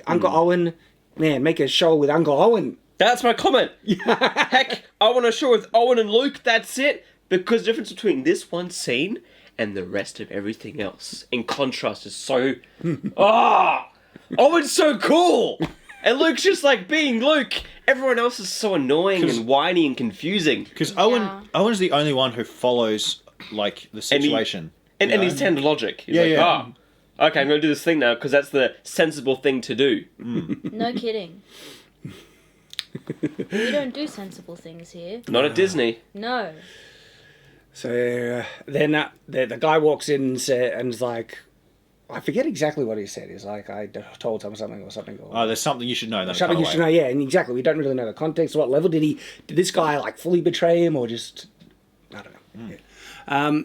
Uncle Owen, man, make a show with Uncle Owen. That's my comment. Heck, I want a show with Owen and Luke. That's it. Because the difference between this one scene and the rest of everything else, in contrast, is so Owen's so cool. And Luke's just like being Luke. Everyone else is so annoying and whiny and confusing. Because Owen's the only one who follows like the situation. And he's tender logic. He's okay, I'm going to do this thing now because that's the sensible thing to do. No kidding. We don't do sensible things here. Not at Disney. No. So then the guy walks in and is like, I forget exactly what he said. He's like, I told him something or something. Or, there's something you should know. Something you should know, yeah. And exactly, we don't really know the context. What level did this guy like fully betray him or just, I don't know. Yeah.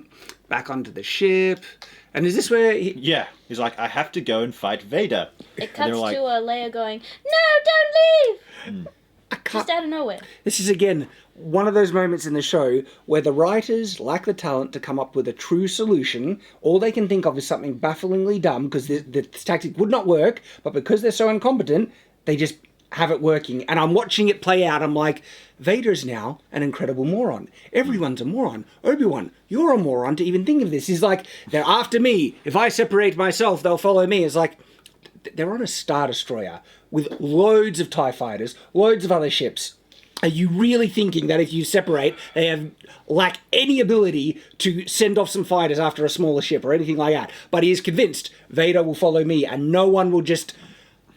Back onto the ship. And is this where he's like, I have to go and fight Vader. It cuts to Leia going, no, don't leave! Just out of nowhere. This is, again, one of those moments in the show where the writers lack the talent to come up with a true solution. All they can think of is something bafflingly dumb because the tactic would not work, but because they're so incompetent, they just have it working. And I'm watching it play out. I'm like, Vader's now an incredible moron. Everyone's a moron. Obi-Wan, you're a moron to even think of this. He's like, they're after me. If I separate myself, they'll follow me. It's like, they're on a Star Destroyer with loads of TIE fighters, loads of other ships. Are you really thinking that if you separate, they lack any ability to send off some fighters after a smaller ship or anything like that? But he is convinced Vader will follow me and no one will just...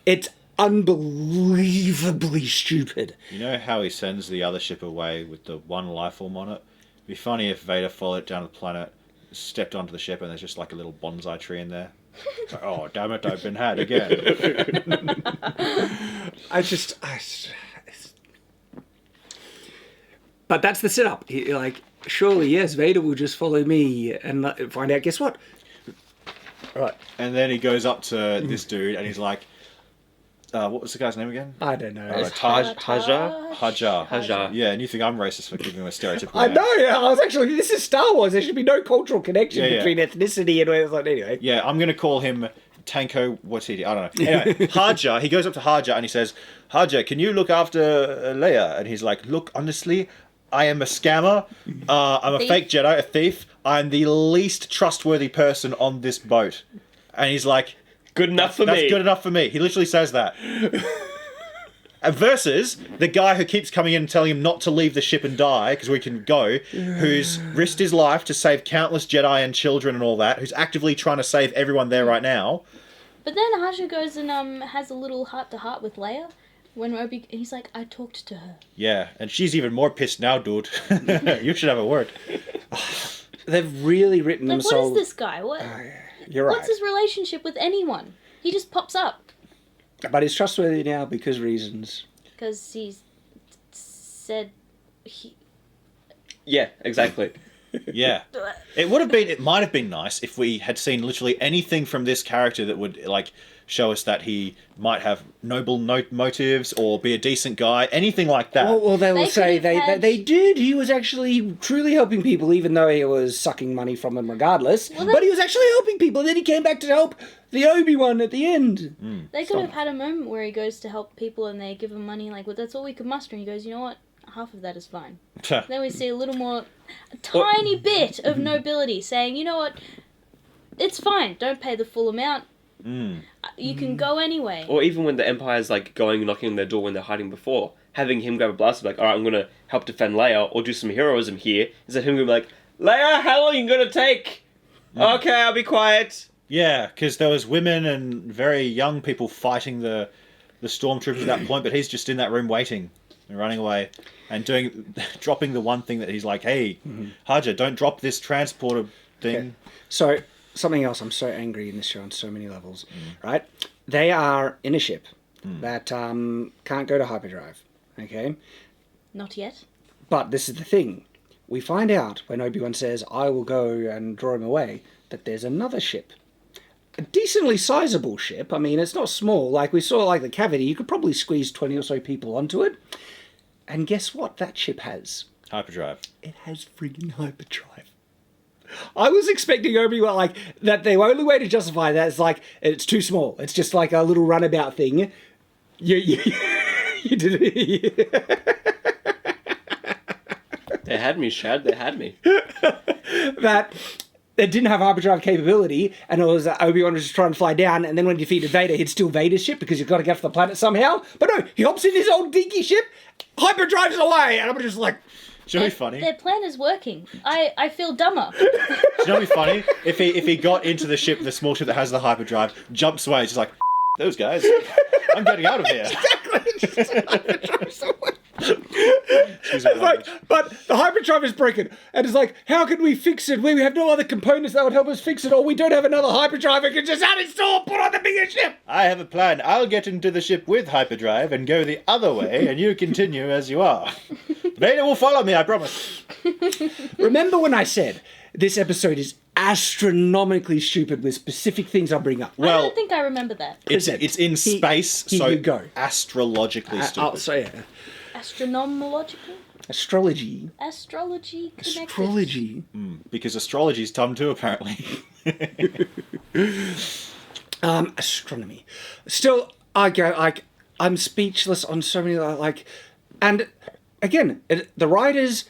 It's unbelievably stupid. You know how he sends the other ship away with the one life form on it? It'd be funny if Vader followed it down to the planet, stepped onto the ship, and there's just like a little bonsai tree in there. Like, oh, damn it, I've been had again. But that's the setup. Like, surely, yes, Vader will just follow me and find out, guess what? Right. And then he goes up to this dude and he's like, what was the guy's name again? I don't know. Hajar. Yeah, and you think I'm racist for giving him a stereotypical I name. know. I was actually, this is Star Wars. There should be no cultural connection between ethnicity and it's like, anyway. Yeah, I'm going to call him Tanko Watiti. I don't know. Anyway, Hajar, he goes up to Hajar and he says, Hajar, can you look after Leia? And he's like, look, honestly, I am a scammer. I'm a fake Jedi, a thief. I'm the least trustworthy person on this boat. And he's like, good enough for me. That's good enough for me. He literally says that. Versus the guy who keeps coming in and telling him not to leave the ship and die because we can go, who's risked his life to save countless Jedi and children and all that, who's actively trying to save everyone there right now. But then Haja goes and has a little heart-to-heart with Leia. He's like, I talked to her. Yeah, and she's even more pissed now, dude. You should have a word. They've really written Like, themselves... what is this guy? You're right. What's his relationship with anyone? He just pops up. But he's trustworthy now because reasons. Because he's said he... Yeah, exactly. Yeah. It might have been nice if we had seen literally anything from this character that would, like, show us that he might have noble motives or be a decent guy, anything like that. Well, they will say they did. He was actually truly helping people, even though he was sucking money from them regardless. But he was actually helping people, and then he came back to help the Obi-Wan at the end. They could have had a moment where he goes to help people and they give him money, like, well, that's all we could muster. And he goes, you know what? Half of that is fine. Then we see a tiny bit of nobility saying, you know what? It's fine. Don't pay the full amount. You can go anyway. Or even when the Empire's like knocking on their door when they're hiding before, having him grab a blaster, like, alright, I'm gonna help defend Leia or do some heroism here, instead of him going like, Leia, how long are you gonna take? Okay, I'll be quiet. Yeah, because there was women and very young people fighting the stormtroopers at that point, but he's just in that room waiting and running away and dropping the one thing that he's like, hey, Haja, don't drop this transporter thing. Okay. So, something else, I'm so angry in this show on so many levels, right? They are in a ship that can't go to hyperdrive, okay? Not yet. But this is the thing. we find out when Obi-Wan says, I will go and draw him away, that there's another ship. A decently sizable ship. I mean, it's not small. Like, we saw, like, the cavity. You could probably squeeze 20 or so people onto it. And guess what that ship has? Hyperdrive. It has friggin' hyperdrive. I was expecting Obi-Wan, like, that the only way to justify that is, like, it's too small. It's just like a little runabout thing. You did it. They had me, Shad. They had me. That it didn't have hyperdrive capability, and it was Obi-Wan was just trying to fly down, and then when he defeated Vader, he'd steal Vader's ship because you've got to get off the planet somehow. But no, he hops in his old dinky ship, hyperdrives away, and I'm just like... Do you know what'd be funny? Their plan is working. I feel dumber. Do you know what'd be funny? If he got into the ship, the small ship that has the hyperdrive, jumps away, it's just like, those guys, I'm getting out of here. It's like, but the hyperdrive is broken, and it's like, how can we fix it? We have no other components that would help us fix it, or we don't have another hyperdrive. We can just uninstall, put on the bigger ship. I have a plan. I'll get into the ship with hyperdrive and go the other way, and you continue as you are. Vader will follow me, I promise. Remember when I said this episode is astronomically stupid with specific things I bring up? I Well, don't think I remember that. it's in space, here so you go. astrologically stupid. So yeah, Astronomological? astrology, Astrology connected. astrology. Because astrology's dumb too, apparently. Astronomy. Still, I go like I'm speechless on so many and again, the writers,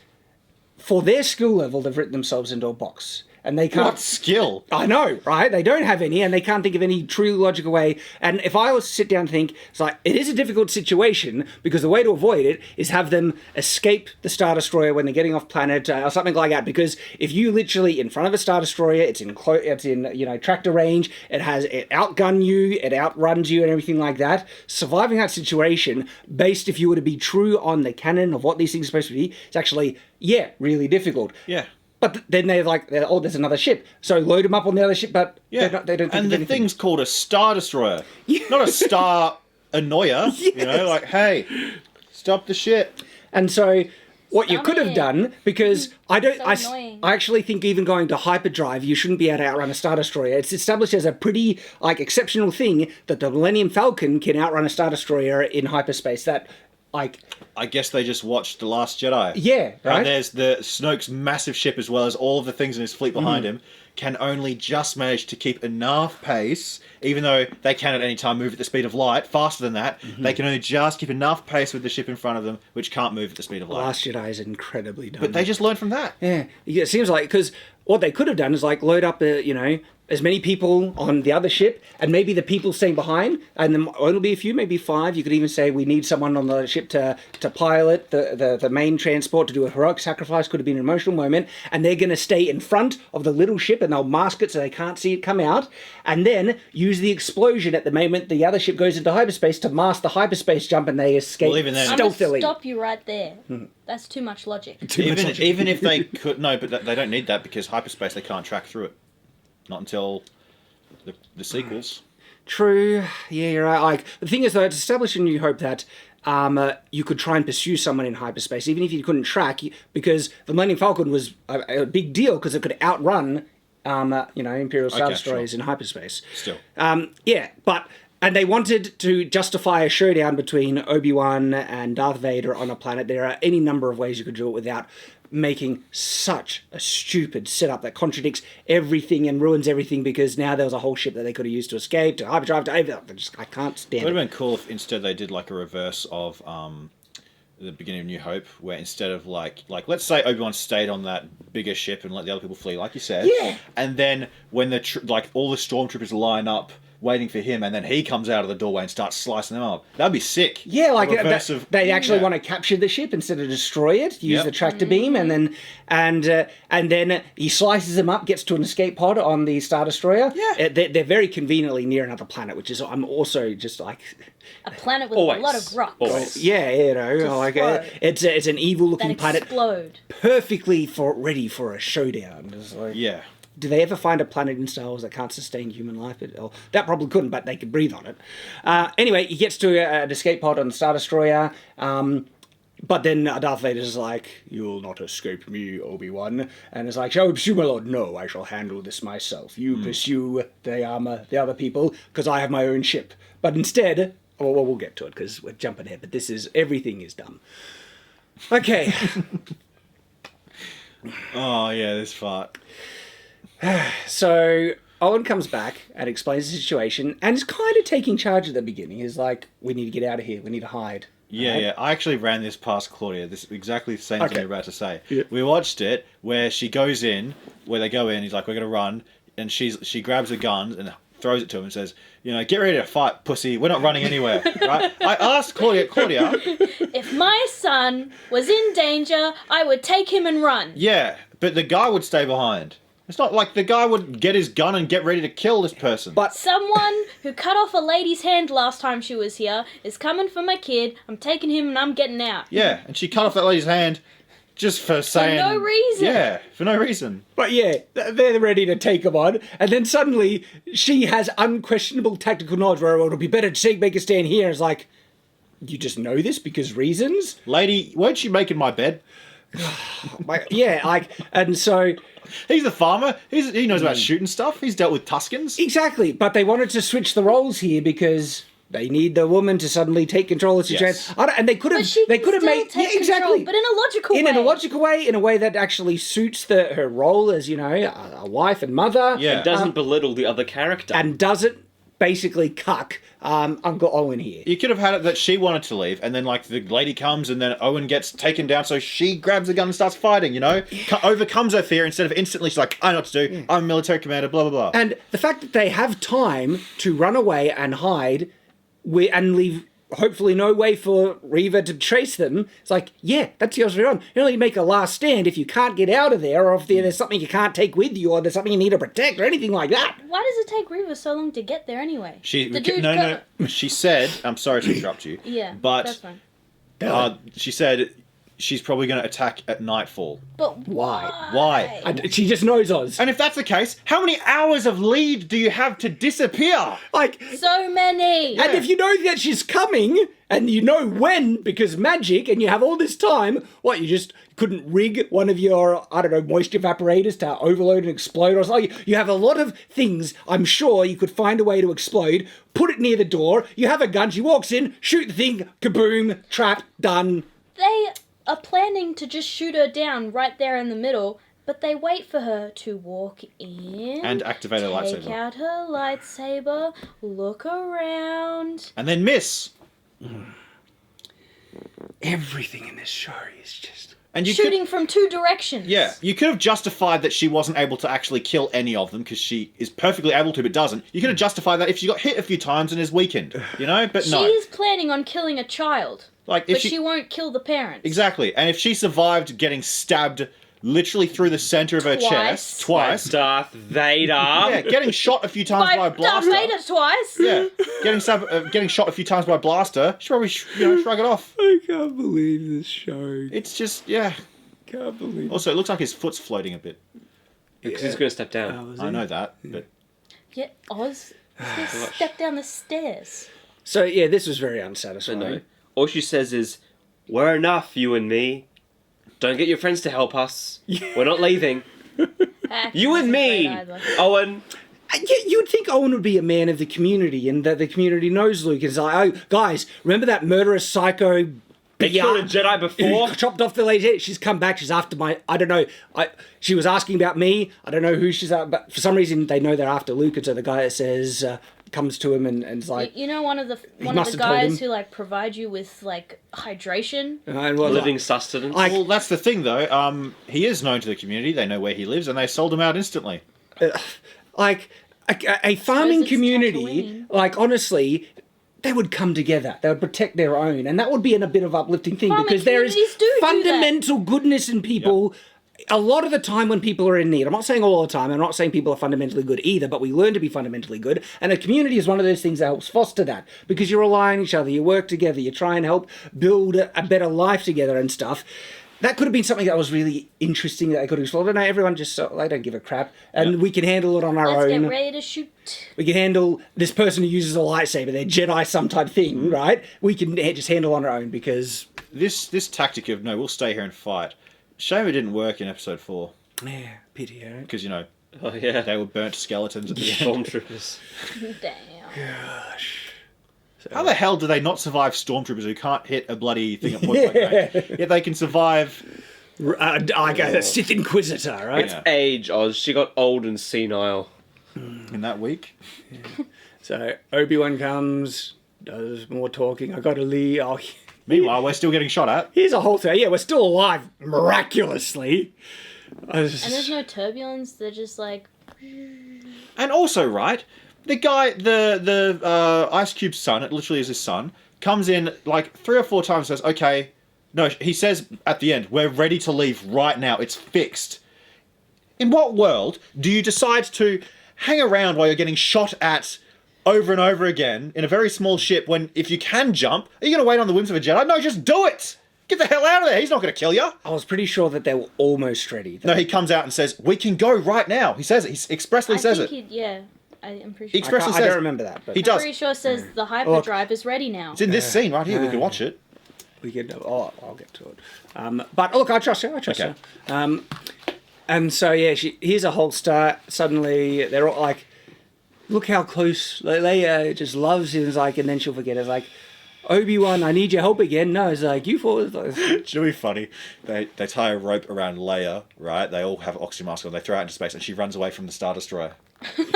for their skill level, they've written themselves into a box. And they can't... What skill? I know, right? They don't have any, and they can't think of any true logical way. And if I was to sit down and think, it's like, it is a difficult situation, because the way to avoid it is have them escape the Star Destroyer when they're getting off planet, or something like that. Because if you literally, in front of a Star Destroyer, it's in tractor range, it outgun you, it outruns you, and everything like that. Surviving that situation, based if you were to be true on the canon of what these things are supposed to be, it's actually, really difficult. Yeah. But then they're like, oh, there's another ship. So load them up on the other ship, but Yeah. they don't think and of the anything. thing's called a Star Destroyer, not a Star Annoyer. Yes. You know, like, hey, stop the shit. And so what you Stop could have it. done, because I annoying. actually think even going to hyperdrive, you shouldn't be able to outrun a Star Destroyer. It's established as a pretty exceptional thing that the Millennium Falcon can outrun a Star Destroyer in hyperspace. That I guess they just watched The Last Jedi. Yeah, right? And there's the Snoke's massive ship, as well as all of the things in his fleet behind him, can only just manage to keep enough pace, even though they can at any time move at the speed of light, faster than that, they can only just keep enough pace with the ship in front of them, which can't move at the speed of light. Last Jedi is incredibly dumb. But they just learned from that. Yeah, it seems like, because what they could have done is load up, as many people on the other ship, and maybe the people staying behind, and then only be a few, maybe 5. You could even say we need someone on the ship to pilot the main transport, to do a heroic sacrifice. Could have been an emotional moment, and they're going to stay in front of the little ship, and they'll mask it so they can't see it come out, and then use the explosion at the moment the other ship goes into hyperspace to mask the hyperspace jump, and they escape Well, even then- I'm gonna stealthily. stop you right there. That's too much logic. Even if they could... No, but they don't need that, because hyperspace, they can't track through it. Not until the sequels. True. Yeah, you're right. The thing is, though, it's established in New Hope that you could try and pursue someone in hyperspace, even if you couldn't track, because the Millennium Falcon was a big deal, because it could outrun, Imperial Star Destroyers in hyperspace. Still. And they wanted to justify a showdown between Obi-Wan and Darth Vader on a planet. There are any number of ways you could do it without making such a stupid setup that contradicts everything and ruins everything, because now there was a whole ship that they could have used to escape, to hyperdrive, to everything. I can't stand It would it. have been cool if instead they did like a reverse of the beginning of New Hope, where instead of like let's say Obi-Wan stayed on that bigger ship and let the other people flee, like you said. Yeah. And then when all the stormtroopers line up waiting for him, and then he comes out of the doorway and starts slicing them up. That'd be sick. Yeah, A reverse of- they actually yeah. want to capture the ship instead of destroy it. Use Yep. the tractor beam, and then he slices them up, gets to an escape pod on the Star Destroyer. Yeah. They're very conveniently near another planet, which is I'm also just like, A planet with Always. a lot of rocks Always. yeah, explode. it's an evil that looking planet, explode. perfectly ready for a showdown. It's like, Yeah. do they ever find a planet in Star Wars that can't sustain human life? That probably couldn't, but they could breathe on it. Anyway, he gets to an escape pod on the Star Destroyer. But then Darth Vader's like, "You'll not escape me, Obi-Wan." And it's like, "Shall we pursue, my lord?" "No, I shall handle this myself. You pursue the other people, because I have my own ship." But instead, well, we'll get to it, because we're jumping ahead, but everything is dumb. Okay. Oh, yeah, this part. So Owen comes back and explains the situation, and is kind of taking charge at the beginning. He's like, "We need to get out of here. We need to hide." Yeah, Right? yeah. I actually ran this past Claudia. This is exactly the same thing Okay. you're about to say. Yeah. We watched it where she goes in, where they go in. He's like, "We're gonna run," and she grabs a gun and throws it to him and says, "Get ready to fight, pussy. We're not running anywhere." Right? I asked Claudia, If my son was in danger, I would take him and run. yeah, but the guy would stay behind. It's not like the guy would get his gun and get ready to kill this person. But Someone who cut off a lady's hand last time she was here is coming for my kid. I'm taking him and I'm getting out. yeah, and she cut off that lady's hand just for saying... no reason. Yeah, for no reason. But yeah, they're ready to take him on, and then suddenly she has unquestionable tactical knowledge where it'll be better to make a stand here. It's like, you just know this because reasons? Lady, weren't you making my bed? And so... He's the farmer. He knows about shooting stuff. He's dealt with Tuscans. Exactly, but they wanted to switch the roles here because they need the woman to suddenly take control of the situation. Yes. And they could have, But she they can could have still made take exactly, control, but in a logical way. in a logical way, in a way that actually suits her role as a wife and mother. Yeah. It doesn't belittle the other character. And doesn't basically cuck Uncle Owen here. You could have had it that she wanted to leave, and then, like, the lady comes, and then Owen gets taken down, so she grabs the gun and starts fighting, Overcomes her fear, instead of instantly, she's like, "I know what to do. I'm a military commander, blah, blah, blah." And the fact that they have time to run away and hide and leave hopefully no way for Reva to trace them, it's like, yeah, that's yours on. You only make a last stand if you can't get out of there, or if there's something you can't take with you, or there's something you need to protect, or anything like that. Why does it take Reva so long to get there anyway? No, dude no. She said, I'm sorry to interrupt you. Yeah, But that's fine. She said she's probably going to attack at nightfall. But Why? Why? She just knows Oz. And if that's the case, how many hours of lead do you have to disappear? Like, So many. and if you know that she's coming, and you know when, because magic, and you have all this time, what, you just couldn't rig one of your, moisture evaporators to overload and explode or something? You have a lot of things, I'm sure you could find a way to explode, put it near the door, you have a gun, she walks in, shoot the thing, kaboom, trap, done. They are planning to just shoot her down right there in the middle, but they wait for her to walk in And activate her take lightsaber. out her lightsaber, look around. And then miss. Everything in this show is just... And you Shooting from two directions. Yeah, you could have justified that she wasn't able to actually kill any of them because she is perfectly able to but doesn't. You could have justified that if she got hit a few times and is weakened, But no. She's planning on killing a child, Like if but she won't kill the parents. Exactly. And if she survived getting stabbed literally through the center of her chest twice. Darth Vader. Yeah, getting shot a few times by a By blaster. Darth Vader twice. Yeah, getting shot a few times by a blaster. She probably shrug it off. I can't believe this show. It's just yeah. Can't believe Also, it looks like his foot's floating a bit. Because he's going to step down. I know that, but Yeah, Oz is gonna step down the stairs. So, yeah, this was very unsatisfying. No. All she says is, "We're enough, you and me. Don't get your friends to help us. We're not leaving. You and me, Owen." You'd think Owen would be a man of the community and that the community knows Luke. It's like, oh, guys, remember that murderous psycho... They killed a Jedi before. Chopped off the lady's head. She's come back. She's after my... I don't know. She was asking about me. I don't know who she's after. But for some reason, they know they're after Luke. And so the guy that says... comes to him and is like... You know one of the must have told guys him. who, provide you with, hydration? And well, Living sustenance. well, that's the thing though. He is known to the community. They know where he lives, and they sold him out instantly. like a farming it's community, Tatooine. Honestly, they would come together. They would protect their own, and that would be a bit of uplifting thing Farming because there is communities do that. fundamental goodness in people. A lot of the time when people are in need, I'm not saying all the time, I'm not saying people are fundamentally good either, but we learn to be fundamentally good, and a community is one of those things that helps foster that, because you rely on each other, you work together, you try and help build a better life together and stuff. That could have been something that was really interesting that I could have explored. No, everyone just, they don't give a crap, and we can handle it on our Let's own. get ready to shoot. We can handle this person who uses a lightsaber, their Jedi some type thing, right? We can just handle on our own because this tactic of no, we'll stay here and fight. Shame it didn't work in episode 4 Yeah, pity, eh? because you know Oh yeah. they were burnt skeletons at the end. Stormtroopers. Damn. Gosh. How the hell do they not survive stormtroopers who can't hit a bloody thing at point blank range? Yet they can survive. Like a Sith Inquisitor, right? Yeah. Age, Oz. She got old and senile. In that week. So Obi-Wan comes, does more talking. I got to leave. Oh, Meanwhile, we're still getting shot at. here's a whole thing. Yeah, we're still alive, miraculously. And there's no turbulence. They're just like. And also, right, the guy, the Ice Cube's son, it literally is his son, comes in like 3 or 4 times and says, okay, no, he says at the end, we're ready to leave right now, it's fixed. In what world do you decide to hang around while you're getting shot at over and over again in a very small ship when if you can jump, are you going to wait on the whims of a Jedi? No, just do it! Get the hell out of there, he's not going to kill you. I was pretty sure that they were almost ready. No, he comes out and says, we can go right now. He says it, he expressly says it. Yeah, I'm pretty He sure. expressly I says don't remember that, but He I'm does. pretty sure it says the hyperdrive is ready now. It's in this scene right here, we can watch it. we could. Oh, I'll get to it. But look, I trust you. I trust Okay. you. And so yeah, here's a holster. Suddenly they're all like, look how close. Leia just loves him. It's like, and then she'll forget. It's like, Obi-Wan, I need your help again. No, it's like, you fought. It's really funny. They tie a rope around Leia, right? They all have oxygen masks on. They throw her out into space, and she runs away from the Star Destroyer.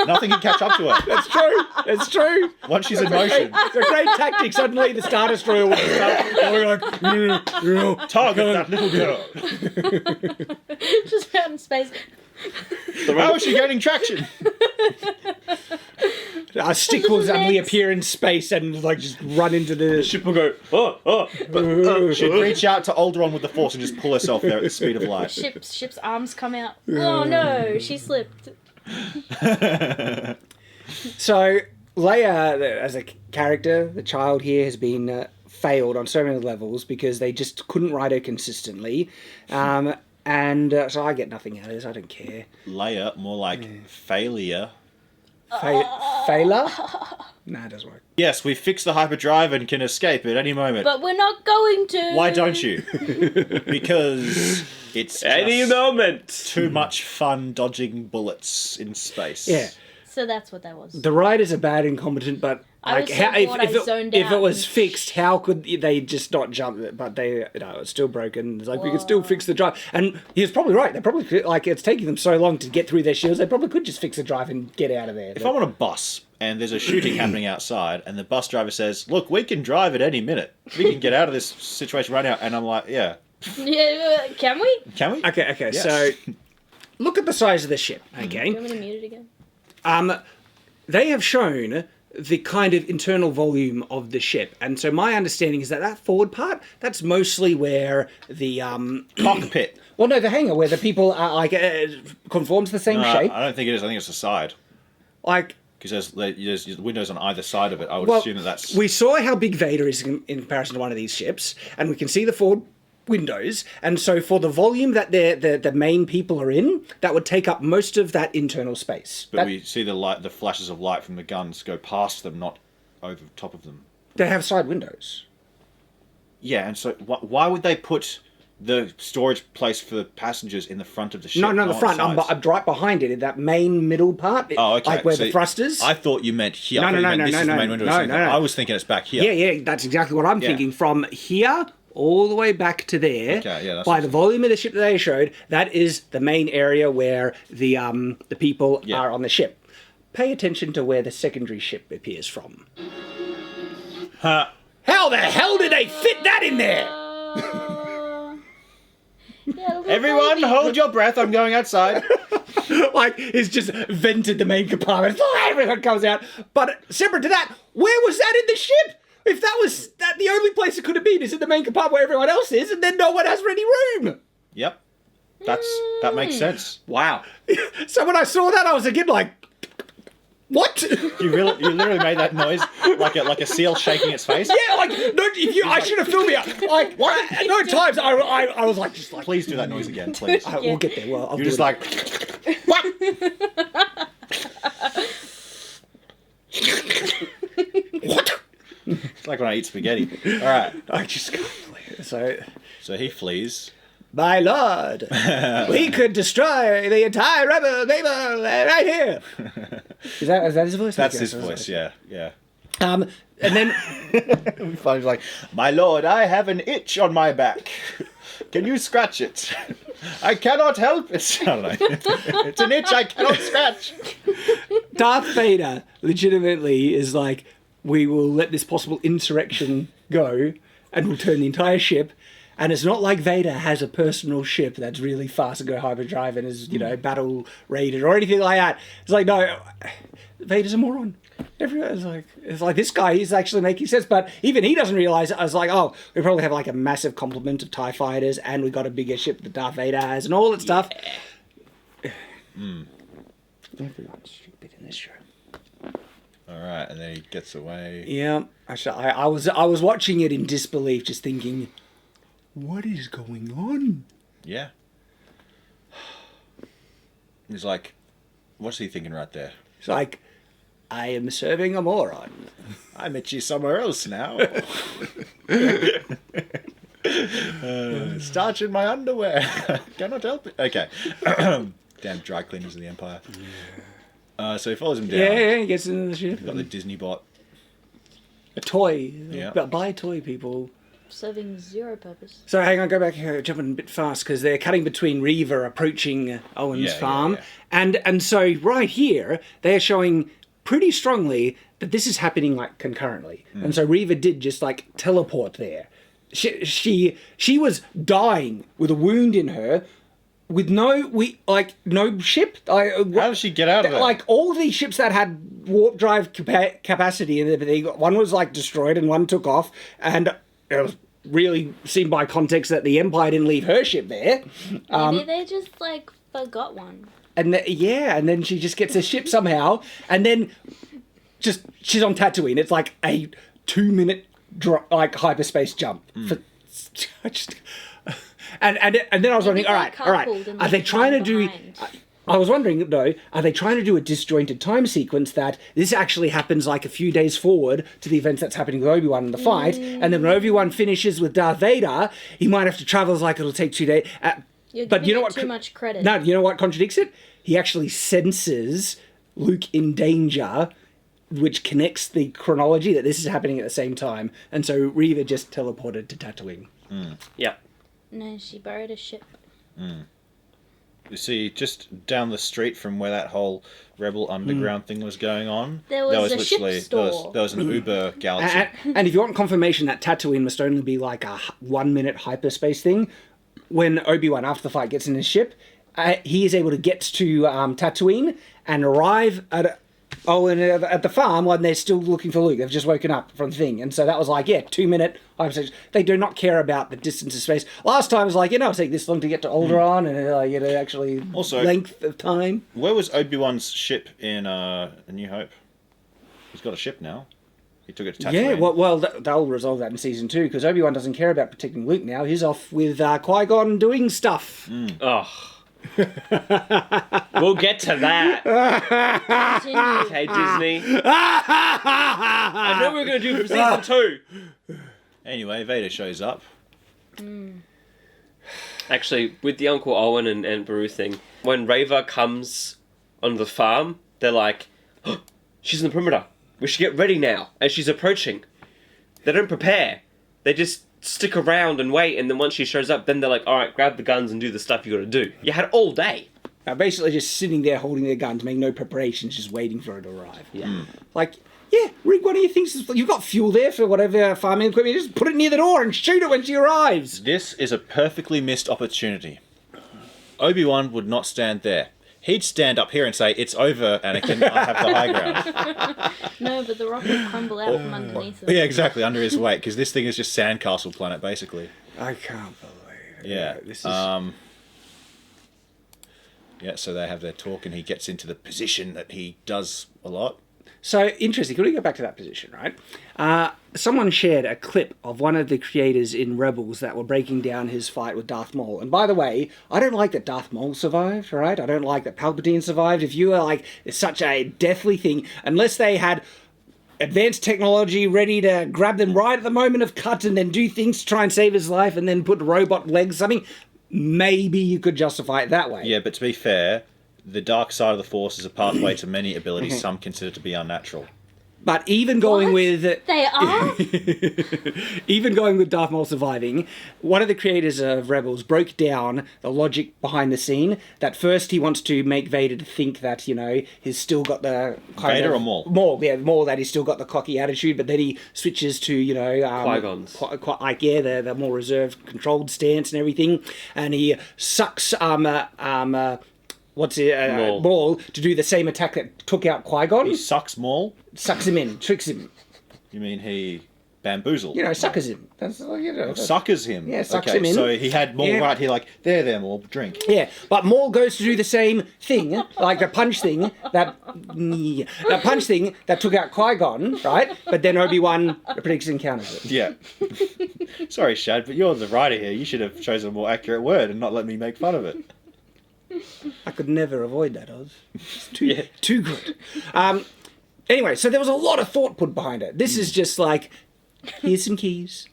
Nothing can catch up to her. That's true. It's true. Once she's in motion, It's a great tactic. Suddenly the Star Destroyer will start. target that little girl. Just out in space. How is she gaining traction? A stick will suddenly appear in space and like just run into the Ship will go, oh. She'd reach out to Alderaan with the Force and just pull herself there at the speed of light. Ship's arms come out. Oh no, she slipped. So Leia, as a character, the child here has been failed on so many levels because they just couldn't write her consistently, and so I get nothing out of this. I don't care. Leia, more like failure. Failure? Nah, it doesn't work. Yes, we fixed the hyperdrive and can escape at any moment. But we're not going to. Why don't you? Because it's Any just moment. too much fun dodging bullets in space. Yeah. So that's what that was. The writers are bad, incompetent, but I like, was so bored, I zoned if it out. was fixed, how could they just not jump it? But they, it's still broken. It's like we could still fix the drive, and he was probably right. They probably could, like it's taking them so long to get through their shields. They probably could just fix the drive and get out of there. If I'm on a bus and there's a shooting happening outside, and the bus driver says, "Look, we can drive at any minute. We can get out of this situation right now," and I'm like, "Yeah, Yeah, can we? can we?" Okay, Yes. so look at the size of the ship. Okay, Do you want me to mute it again? they have shown the kind of internal volume of the ship, and so my understanding is that forward part, that's mostly where the Cockpit. well, no, the hangar where the people are like conforms the same shape. I don't think it is. I think it's the side. Like Because there's windows on either side of it. I would well, assume that's... we saw how big Vader is in comparison to one of these ships, and we can see the forward windows, and so for the volume that the main people are in, that would take up most of that internal space. But we see the flashes of light from the guns go past them, not over top of them. They have side windows. Yeah, and so why would they put the storage place for the passengers in the front of the ship? No, the not front. on the sides? I'm right behind it, in that main middle part. Oh, okay. Like where So the thrusters. I thought you meant here. No, I thought you meant no, this no, is the no, main window. no, I was thinking it's back here. Yeah, that's exactly what I'm thinking. From here all the way back to there, Okay, yeah, that's by what the volume of the ship that they showed, that is the main area where the people are on the ship. Pay attention to where the secondary ship appears from. How the hell did they fit that in there? Yeah, look Everyone, hold your breath. I'm going outside. Like, it's just vented the main compartment. Everything comes out. But separate to that, where was that in the ship? If that was the only place it could have been is in the main compartment where everyone else is, and then no one has any room. Yep. That makes sense. Wow. So when I saw that, I was again like, what? You literally made that noise like a seal shaking its face. Yeah, like, no, I should have filmed it. Like, what? No times I was like, just like, Please do that noise again, please. we'll get there. Well, I'll You're do just it. like, what? What? It's like when I eat spaghetti. All right. I just can't believe it. So he flees. my lord, we could destroy the entire rebel neighbor right here. Is that his voice? That's his voice, yeah. And then He's like, my lord, I have an itch on my back. Can you scratch it? I cannot help it. I don't know. It's an itch I cannot scratch. Darth Vader legitimately is like, we will let this possible insurrection go and we'll turn the entire ship. And it's not like Vader has a personal ship that's really fast and go hyperdrive and is, battle rated or anything like that. It's like, no, Vader's a moron. Everyone's like, it's like this guy is actually making sense, but even he doesn't realize it. I was like, oh, we probably have like a massive complement of TIE fighters and we got a bigger ship that Darth Vader has and all that stuff. Everyone's stupid in this show. All right, and then he gets away. Yeah, actually, I was watching it in disbelief, just thinking, what is going on? Yeah. He's like, what's he thinking right there? It's like, I am serving a moron. I'm itchy somewhere else now. Starch in my underwear. Cannot help it. Okay. Damn dry cleaners of the Empire. So he follows him down. Yeah, he gets into the ship. Got the Disney bot. A toy. Yeah. But buy toy, people. Serving zero purpose. So hang on, go back here, jumping a bit fast, because they're cutting between Reaver approaching Owen's farm. Yeah. And so right here, they're showing pretty strongly that this is happening like concurrently. And so Reaver did just like teleport there. She was dying with a wound in her, with no ship. How did she get out of there? Like all these ships that had warp drive capacity and everything, one was like destroyed and one took off, and it was really seen by context that the Empire didn't leave her ship there. Maybe they just like forgot one. And and then she just gets a ship somehow, and then just she's on Tatooine. It's like a 2-minute hyperspace jump. And then I was wondering, all right, are they trying to do? I was wondering, though, are they trying to do a disjointed time sequence that this actually happens like a few days forward to the events that's happening with Obi-Wan in the fight, and then when Obi-Wan finishes with Darth Vader, he might have to travel like it'll take 2 days. But you know what? Too much credit. No, you know what contradicts it? He actually senses Luke in danger, which connects the chronology that this is happening at the same time, and so Reva just teleported to Tatooine. Yeah. No, she borrowed a ship. You see, just down the street from where that whole Rebel Underground thing was going on, there was a ship store. There was an Uber galaxy. And if you want confirmation that Tatooine must only be like a 1-minute hyperspace thing, when Obi-Wan, after the fight, gets in his ship, he is able to get to Tatooine and arrive at the farm when they're still looking for Luke. They've just woken up from the thing. And so that was like, 2-minute hyperspace. They do not care about the distance of space. Last time it was like, it's taking this long to get to Alderaan, and actually also, length of time. Where was Obi-Wan's ship in A New Hope? He's got a ship now. He took it to Tatooine. Yeah, well, they'll resolve that in season 2, because Obi-Wan doesn't care about protecting Luke now. He's off with Qui-Gon doing stuff. Oh. We'll get to that. Okay, Disney. I know we're going to do it for season 2. Anyway, Vader shows up. Actually, with the Uncle Owen and Aunt Beru thing, when Reva comes on the farm, they're like, oh, she's in the perimeter. We should get ready now. As she's approaching. They don't prepare. They just stick around and wait, and then once she shows up, then they're like, alright, grab the guns and do the stuff you gotta do. You had all day. Basically just sitting there holding their guns, making no preparations, just waiting for it to arrive. Yeah. Rig one of your things. You've got fuel there for whatever farming equipment. Just put it near the door and shoot it when she arrives. This is a perfectly missed opportunity. Obi-Wan would not stand there. He'd stand up here and say, it's over, Anakin, I have the high ground. No, but the rock would crumble out from underneath him. Yeah, exactly, under his weight, because this thing is just Sandcastle Planet, basically. I can't believe it. Yeah. This is... Yeah, so they have their talk, and he gets into the position that he does a lot. So, interesting. Can we go back to that position, right? Someone shared a clip of one of the creators in Rebels that were breaking down his fight with Darth Maul. And by the way, I don't like that Darth Maul survived, right? I don't like that Palpatine survived. If you are like, it's such a deathly thing, unless they had advanced technology ready to grab them right at the moment of cut and then do things to try and save his life and then put robot legs, something, maybe you could justify it that way. Yeah, but to be fair, the dark side of the Force is a pathway to many abilities some consider to be unnatural. But even going with... They are? Even going with Darth Maul surviving, one of the creators of Rebels broke down the logic behind the scene, that first he wants to make Vader to think that, you know, he's still got the... Vader or Maul? Maul, yeah, Maul, that he's still got the cocky attitude, but then he switches to, you know... Qui-Gon's. Like, yeah, the more reserved, controlled stance and everything, and he sucks... Maul to do the same attack that took out Qui-Gon. He sucks Maul? Sucks him in, tricks him. You mean he bamboozled? You know, suckers him. That's, you know, suckers him? Yeah, sucks him in. So he had Maul right here like, there, Maul, drink. Yeah, but Maul goes to do the same thing, like the punch thing, that took out Qui-Gon, right? But then Obi-Wan predicts and counters it. Yeah. Sorry, Shad, but you're the writer here. You should have chosen a more accurate word and not let me make fun of it. I could never avoid that, Oz. It's too good. Anyway, so there was a lot of thought put behind it. This is just like, here's some keys,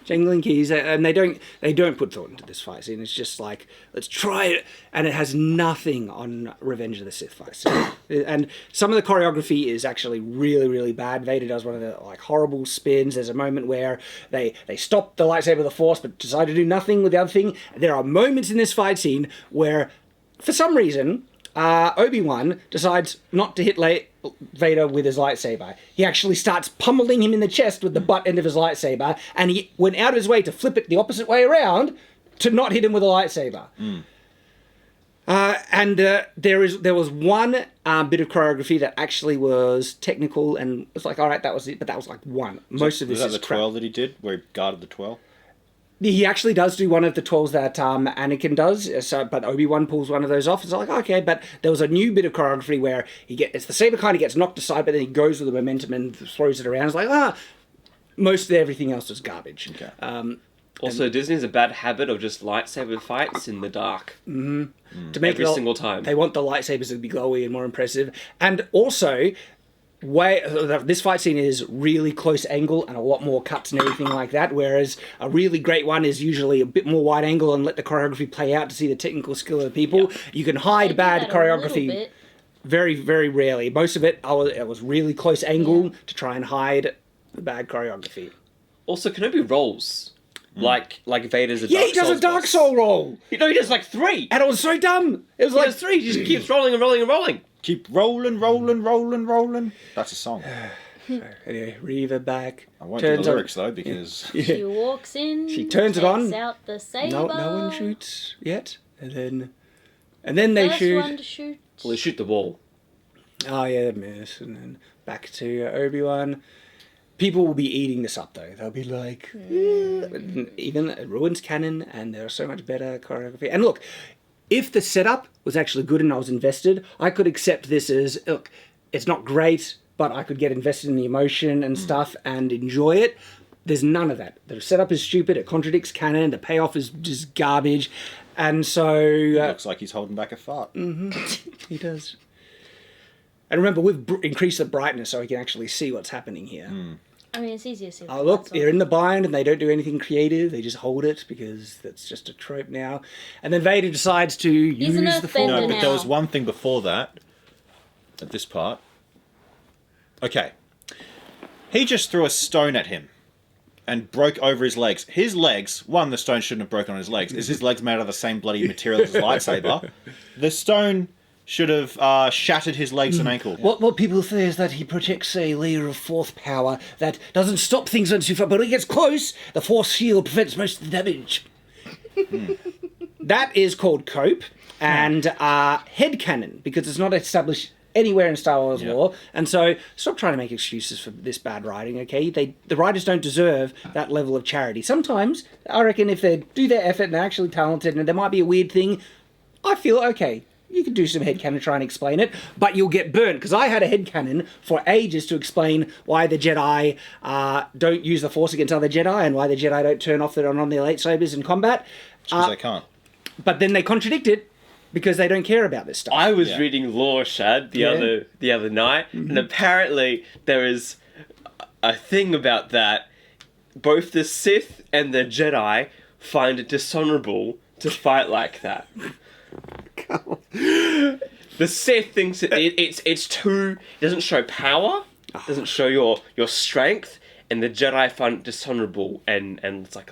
jangling keys, and they don't put thought into this fight scene. It's just like, let's try it, and it has nothing on Revenge of the Sith fight scene. And some of the choreography is actually really, really bad. Vader does one of the like horrible spins. There's a moment where they stop the lightsaber of the Force, but decide to do nothing with the other thing. There are moments in this fight scene where, for some reason, Obi-Wan decides not to hit Vader with his lightsaber. He actually starts pummeling him in the chest with the butt end of his lightsaber, and he went out of his way to flip it the opposite way around to not hit him with a lightsaber. There was one bit of choreography that actually was technical, and it's like, all right, that was it, but that was like one. Most of this is was that the 12 that he did, where he guarded the 12? He actually does do one of the 12s that Anakin does, but Obi-Wan pulls one of those off. It's like, okay, but there was a new bit of choreography where it's the saber kind of gets knocked aside, but then he goes with the momentum and throws it around. It's like, most of everything else is garbage. Okay. Also, Disney has a bad habit of just lightsaber fights in the dark. To make every single time. They want the lightsabers to be glowy and more impressive. And also, this fight scene is really close angle and a lot more cuts and everything like that, whereas a really great one is usually a bit more wide angle and let the choreography play out to see the technical skill of the people. Yep. You can hide bad choreography very, very rarely. Most of it was really close angle to try and hide the bad choreography. Also, Kenobi rolls. Like Vader's a Dark Soul. Yeah, he does a Dark Soul roll. He does like 3. And it was so dumb. It was he does 3. He just keeps rolling and rolling and rolling. Keep rolling. That's a song. Anyway, Reva back. I won't do the lyrics though, because... She walks in, she turns it on. takes out the saber. No one shoots yet. And then they shoot. First one to shoot. Well, they shoot the wall. Oh yeah, miss. And then back to Obi-Wan. People will be eating this up though. They'll be like, even it ruins canon, and there's so much better choreography. And look, if the setup was actually good and I was invested, I could accept this as, look, it's not great, but I could get invested in the emotion and stuff and enjoy it. There's none of that. The setup is stupid. It contradicts canon. The payoff is just garbage. And so... looks like he's holding back a fart. He does. And remember, we've increased the brightness so we can actually see what's happening here. I mean, it's easier to see. Oh, look, they're in the bind and they don't do anything creative. They just hold it because that's just a trope now. And then Vader decides to use the Force. No, but there was one thing before that, at this part. Okay. He just threw a stone at him and broke over his legs. His legs, the stone shouldn't have broken on his legs. Is his legs made out of the same bloody material as his lightsaber? The stone should have shattered his legs and ankle. What people say is that he projects a layer of Force power that doesn't stop things when too far, but when it gets close, the Force shield prevents most of the damage. That is called cope and headcanon, because it's not established anywhere in Star Wars lore, and so stop trying to make excuses for this bad writing, okay? The writers don't deserve that level of charity. Sometimes, I reckon if they do their effort and they're actually talented and there might be a weird thing, I feel okay. You could do some headcanon and try and explain it, but you'll get burnt, because I had a headcanon for ages to explain why the Jedi don't use the Force against other Jedi and why the Jedi don't turn off on their lightsabers in combat. Because they can't. But then they contradict it because they don't care about this stuff. I was reading lore, Shad, the other night, and apparently there is a thing about that. Both the Sith and the Jedi find it dishonorable to fight like that. The Sith thinks it's too... It doesn't show power. It doesn't show your strength. And the Jedi find it dishonorable. And it's like...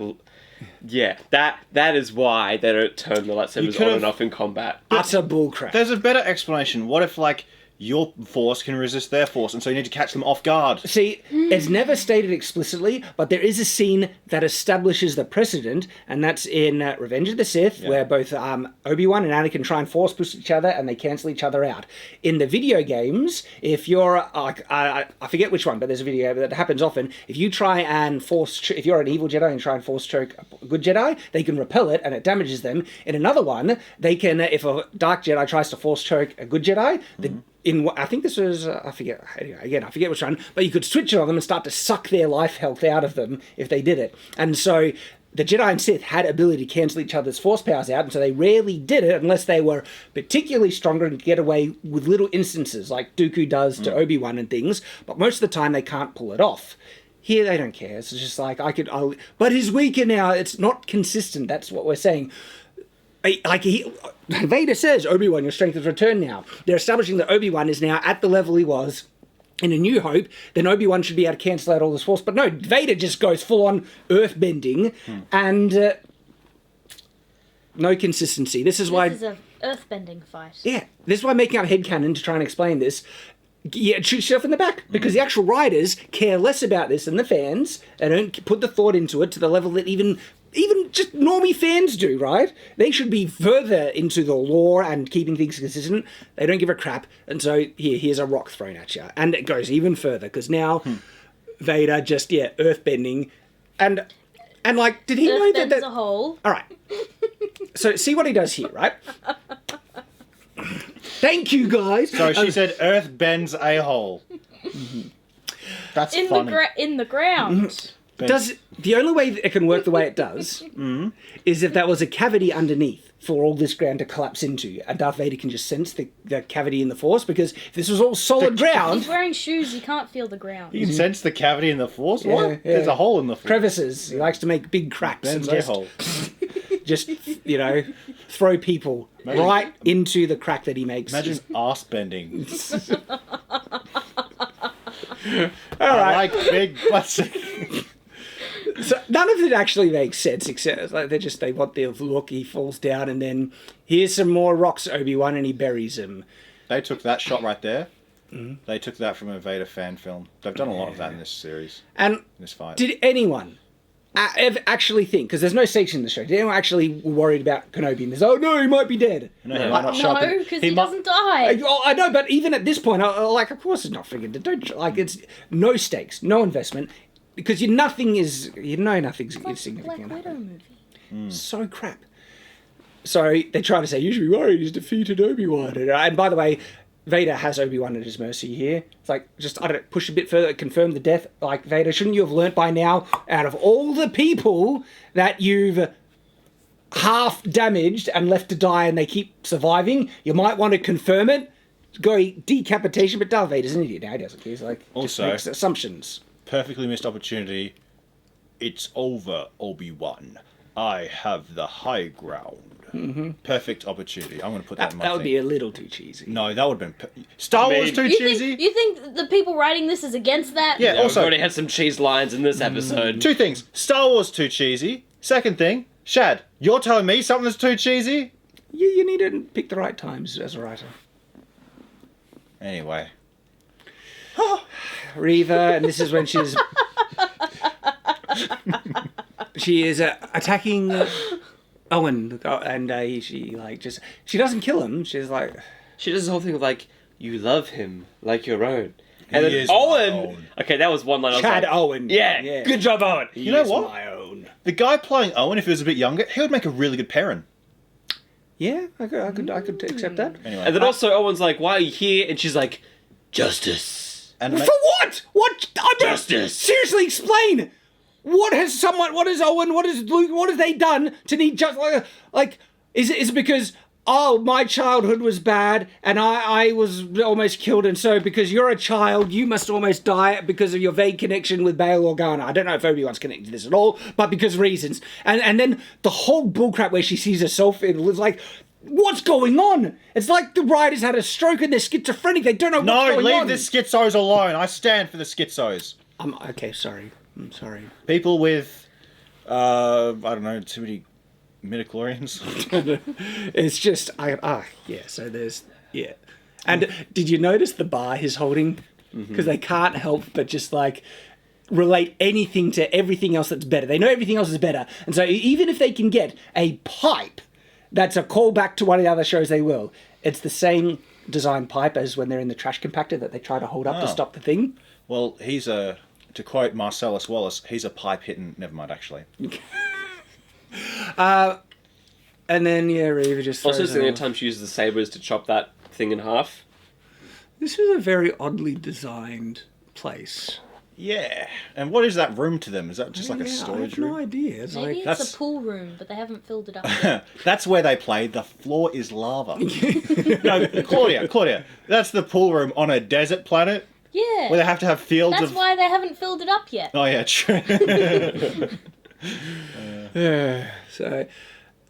Yeah, that is why they don't turn the lightsabers on and off in combat. Utter bullcrap. There's a better explanation. What if, like, your force can resist their force, and so you need to catch them off guard? See, it's never stated explicitly, but there is a scene that establishes the precedent, and that's in Revenge of the Sith, where both Obi-Wan and Anakin try and force push each other, and they cancel each other out. In the video games, if you're, I forget which one, but there's a video that happens often, if you try and if you're an evil Jedi and try and force choke a good Jedi, they can repel it, and it damages them. In another one, they can, if a dark Jedi tries to force choke a good Jedi, I think this was, I forget which one, but you could switch it on them and start to suck their life health out of them if they did it. And so the Jedi and Sith had ability to cancel each other's force powers out, and so they rarely did it unless they were particularly stronger and could get away with little instances like Dooku does to Obi-Wan and things, but most of the time they can't pull it off. Here they don't care. It's just like, but he's weaker now. It's not consistent. That's what we're saying. Vader says, Obi-Wan, your strength has returned now. They're establishing that Obi-Wan is now at the level he was in A New Hope. Then Obi-Wan should be able to cancel out all this force. But no, Vader just goes full-on earth-bending and no consistency. This is an earth-bending fight. Yeah, this is why making up headcanon to try and explain this, it shoots yourself in the back. Because the actual writers care less about this than the fans. They don't put the thought into it to the level that even just normie fans do, right? They should be further into the lore and keeping things consistent. They don't give a crap. And so here's a rock thrown at you. And it goes even further, because now Vader just, earthbending. And like, did he know that... Earthbends a hole. All right. So see what he does here, right? Thank you, guys. So she said Earth bends a hole. That's funny. In the ground. The only way that it can work the way it does is if there was a cavity underneath for all this ground to collapse into, and Darth Vader can just sense the cavity in the Force, because if this was all solid ground... He's wearing shoes, he can't feel the ground. You can sense the cavity in the Force? What? Yeah. There's a hole in the Force. Crevices. He likes to make big cracks. Bends And a hole. just, throw people right into the crack that he makes. Imagine arse bending. All right. I like big butts. So none of it actually makes sense, except like they want the look. He falls down, and then here's some more rocks, Obi-Wan, and he buries him. They took that shot right there. They took that from a Vader fan film. They've done a lot of that in this series. And in this fight. Did anyone ever actually think, because there's no section in the show, did anyone actually worried about Kenobi and this, oh no, he might be dead? No, he might not show up. No, because he doesn't die. I know, but even at this point, of course it's not friggin'. Don't, it's no stakes, no investment. Because nothing's insignificant. Black Widow movie. So crap. So they try to say, you should be worried, he's defeated Obi-Wan. And by the way, Vader has Obi-Wan at his mercy here. It's like, just, push a bit further, confirm the death. Like, Vader, shouldn't you have learnt by now, out of all the people that you've half damaged and left to die and they keep surviving, you might want to confirm it. Go decapitation, but Darth Vader's an idiot now, he doesn't care. He's like, also, just makes assumptions. Perfectly missed opportunity. It's over, Obi-Wan. I have the high ground. Perfect opportunity. I'm going to put that in my That would thing. be a little too cheesy. No, that would have been... Star Wars too cheesy? You think the people writing this is against that? Yeah, We've also... already had some cheese lines in this episode. Two things. Star Wars too cheesy. Second thing, Shad, you're telling me something that's too cheesy? You need to pick the right times as a writer. Anyway. Reva, and this is when she's... she is attacking Owen, and she doesn't kill him. She's like... She does this whole thing of like, you love him like your own. And He then is my Owen... own. Okay, that was one line I was Chad like, Owen. Yeah, good job, Owen. You know what? My own. The guy playing Owen, if he was a bit younger, he would make a really good Perrin. Yeah, I could accept that. Anyway. And then also Owen's like, why are you here? And she's like, justice. And For what? What? Justice. Seriously, explain. What has Owen? What has Luke? What have they done to need just like? Is it because oh, my childhood was bad and I was almost killed, and so because you're a child, you must almost die because of your vague connection with Bail Organa. I don't know if Obi-Wan's connected to this at all, but because reasons. And then the whole bullcrap where she sees herself, it was like, what's going on? It's like the writers had a stroke and they're schizophrenic. They don't know what's going on. No, leave the schizos alone. I stand for the schizos. Okay, sorry. I'm sorry. People with, I don't know, too many midichlorians. It's just, so there's, yeah. And did you notice the bar he's holding? Because they can't help but just like relate anything to everything else that's better. They know everything else is better. And so even if they can get a pipe that's a callback to one of the other shows, they will. It's the same design pipe as when they're in the trash compactor that they try to hold up to stop the thing. Well, he's a, to quote Marcellus Wallace, he's a pipe hitting, never mind actually. And then, yeah, Reva just throws Also, the only time she uses the sabers to chop that thing in half. This is a very oddly designed place. Yeah. And what is that room to them? Is that just like a storage I have room? no idea. It's Maybe like, it's a pool room, but they haven't filled it up yet. That's where they play. The floor is lava. No, Claudia, that's the pool room on a desert planet Yeah. where they have to have fields That's of... why they haven't filled it up yet. Oh, yeah, true. so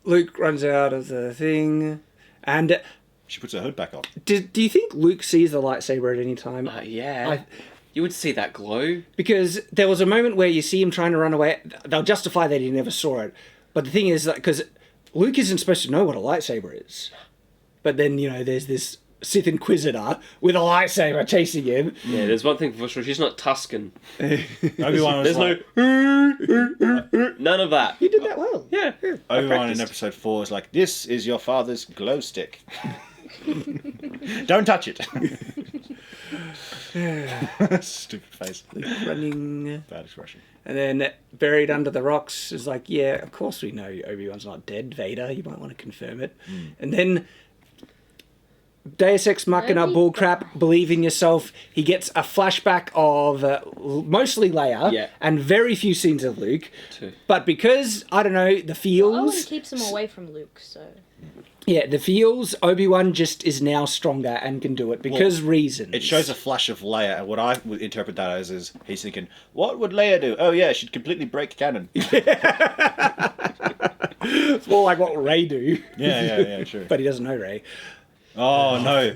Luke runs out of the thing, and She puts her hood back on. do you think Luke sees the lightsaber at any time? Yeah. You would see that glow. Because there was a moment where you see him trying to run away. They'll justify that he never saw it. But the thing is that because Luke isn't supposed to know what a lightsaber is. But then, you know, there's this Sith Inquisitor with a lightsaber chasing him. Yeah, there's one thing for sure. She's not Tuscan. Obi-Wan was There's like, none of that. You did that well. Yeah. Obi-Wan in episode 4 is like, this is your father's glow stick. Don't touch it. Stupid face. Luke running. Bad expression. And then buried under the rocks is like, yeah, of course we know Obi-Wan's not dead, Vader. You might want to confirm it. And then Deus Ex Machina bullcrap, believe in yourself. He gets a flashback of mostly Leia and very few scenes of Luke. But because, I don't know, the feels... Owen keeps him away from Luke, so... Yeah, the feels, Obi-Wan just is now stronger and can do it because reasons. It shows a flash of Leia, and what I would interpret that as is he's thinking, what would Leia do? Oh yeah, she'd completely break canon. It's more like what Rey do. Yeah, true. But he doesn't know Rey. Oh no,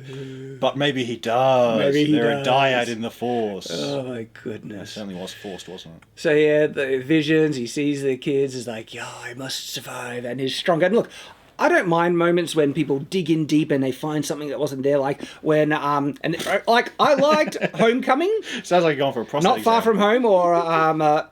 but maybe he does. Maybe he They're does. a dyad in the Force. Oh my It goodness. certainly was forced, wasn't it? So yeah, the visions, he sees the kids, is like, yeah, I must survive, and he's stronger. And look, I don't mind moments when people dig in deep and they find something that wasn't there, like when, like, I liked Homecoming. Sounds like you're going for a prostate Not Far exam. From Home or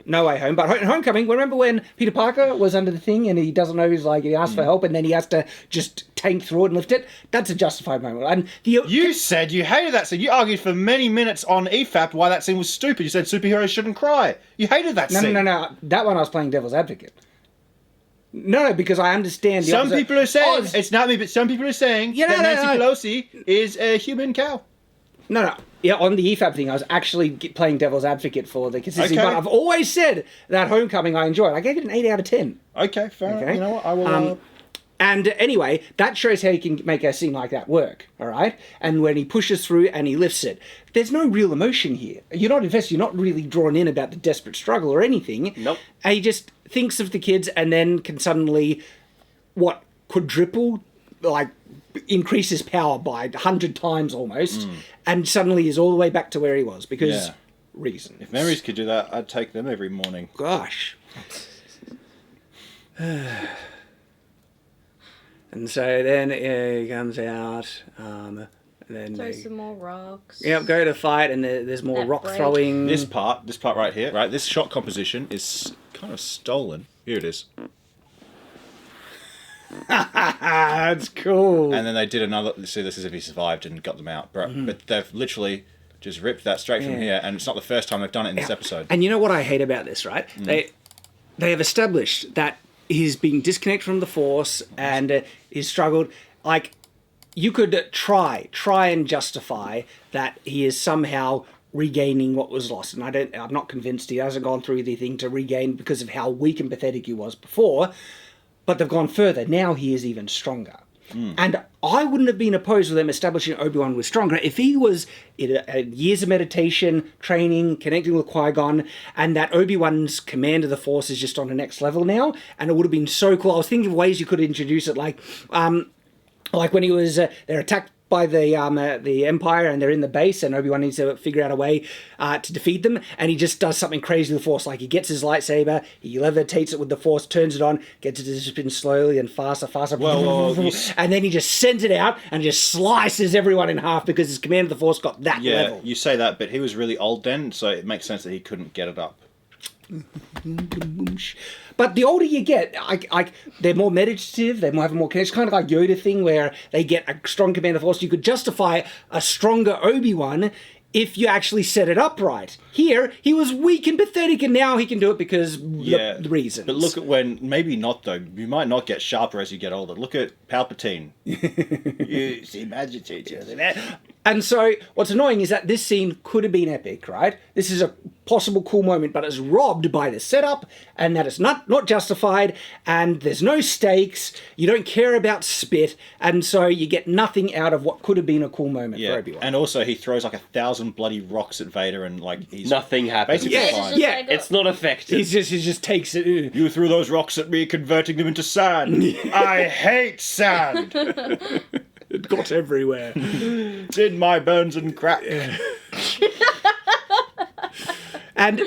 No Way Home, but Homecoming. Remember when Peter Parker was under the thing and he doesn't know, he's like, he asks for help and then he has to just tank through it and lift it? That's a justified moment. And You said you hated that scene. You argued for many minutes on EFAP why that scene was stupid. You said superheroes shouldn't cry. You hated that scene. No. That one I was playing devil's advocate. No, because I understand the Some opposite. people are saying, Oz- it's not me, but some people are saying that Nancy Pelosi is a human cow. No. Yeah, on the EFAB thing, I was actually playing devil's advocate for the consistency. Okay. But I've always said that Homecoming I enjoyed. I gave it an 8 out of 10. Okay, fair enough. You know what? I will... And anyway, that shows how you can make a scene like that work, all right? And when he pushes through and he lifts it, there's no real emotion here. You're not invested, you're not really drawn in about the desperate struggle or anything. Nope. And he just thinks of the kids and then can suddenly, quadruple, like, increase his power by 100 times almost, and suddenly he's all the way back to where he was because reasons. If memories could do that, I'd take them every morning. Gosh. And so then he comes out, and then Throw they some more rocks. go to fight, and there's more That rock break. throwing. This part right here, right? This shot composition is kind of stolen. Here it is. That's cool. And then they did another. See, this is if he survived and got them out, but they've literally just ripped that straight from here, and it's not the first time they've done it in this episode. And you know what I hate about this, right? They have established that he's been disconnected from the Force and he's struggled. Like, you could try and justify that he is somehow regaining what was lost. And I'm not convinced he hasn't gone through the thing to regain because of how weak and pathetic he was before. But they've gone further. Now he is even stronger. And I wouldn't have been opposed to them establishing Obi-Wan was stronger if he was in years of meditation, training, connecting with Qui-Gon, and that Obi-Wan's command of the Force is just on the next level now. And it would have been so cool. I was thinking of ways you could introduce it, like when he was they're attacked by the Empire and they're in the base, and Obi-Wan needs to figure out a way to defeat them, and he just does something crazy with the Force, like he gets his lightsaber, he levitates it with the Force, turns it on, gets it to spin slowly and faster, and then he just sends it out and just slices everyone in half because his command of the Force got that level. You say that, but he was really old then, so it makes sense that he couldn't get it up. But the older you get, they're more meditative, they have more connection. It's kind of like Yoda thing where they get a strong command of the Force. You could justify a stronger Obi-Wan if you actually set it up right. Here, he was weak and pathetic, and now he can do it because the reasons. But look at when, maybe not though, you might not get sharper as you get older. Look at Palpatine. You seem agitated. And so, what's annoying is that this scene could have been epic, right? This is a possible cool moment, but it's robbed by the setup, and that it's not justified, and there's no stakes, you don't care about spit, and so you get nothing out of what could have been a cool moment for Obi-Wan. And also he throws like 1,000 bloody rocks at Vader, and like he's nothing happens. basically fine. It's not effective. He just takes it. You threw those rocks at me, converting them into sand. I hate sand. It got everywhere. It's in my bones and crack. And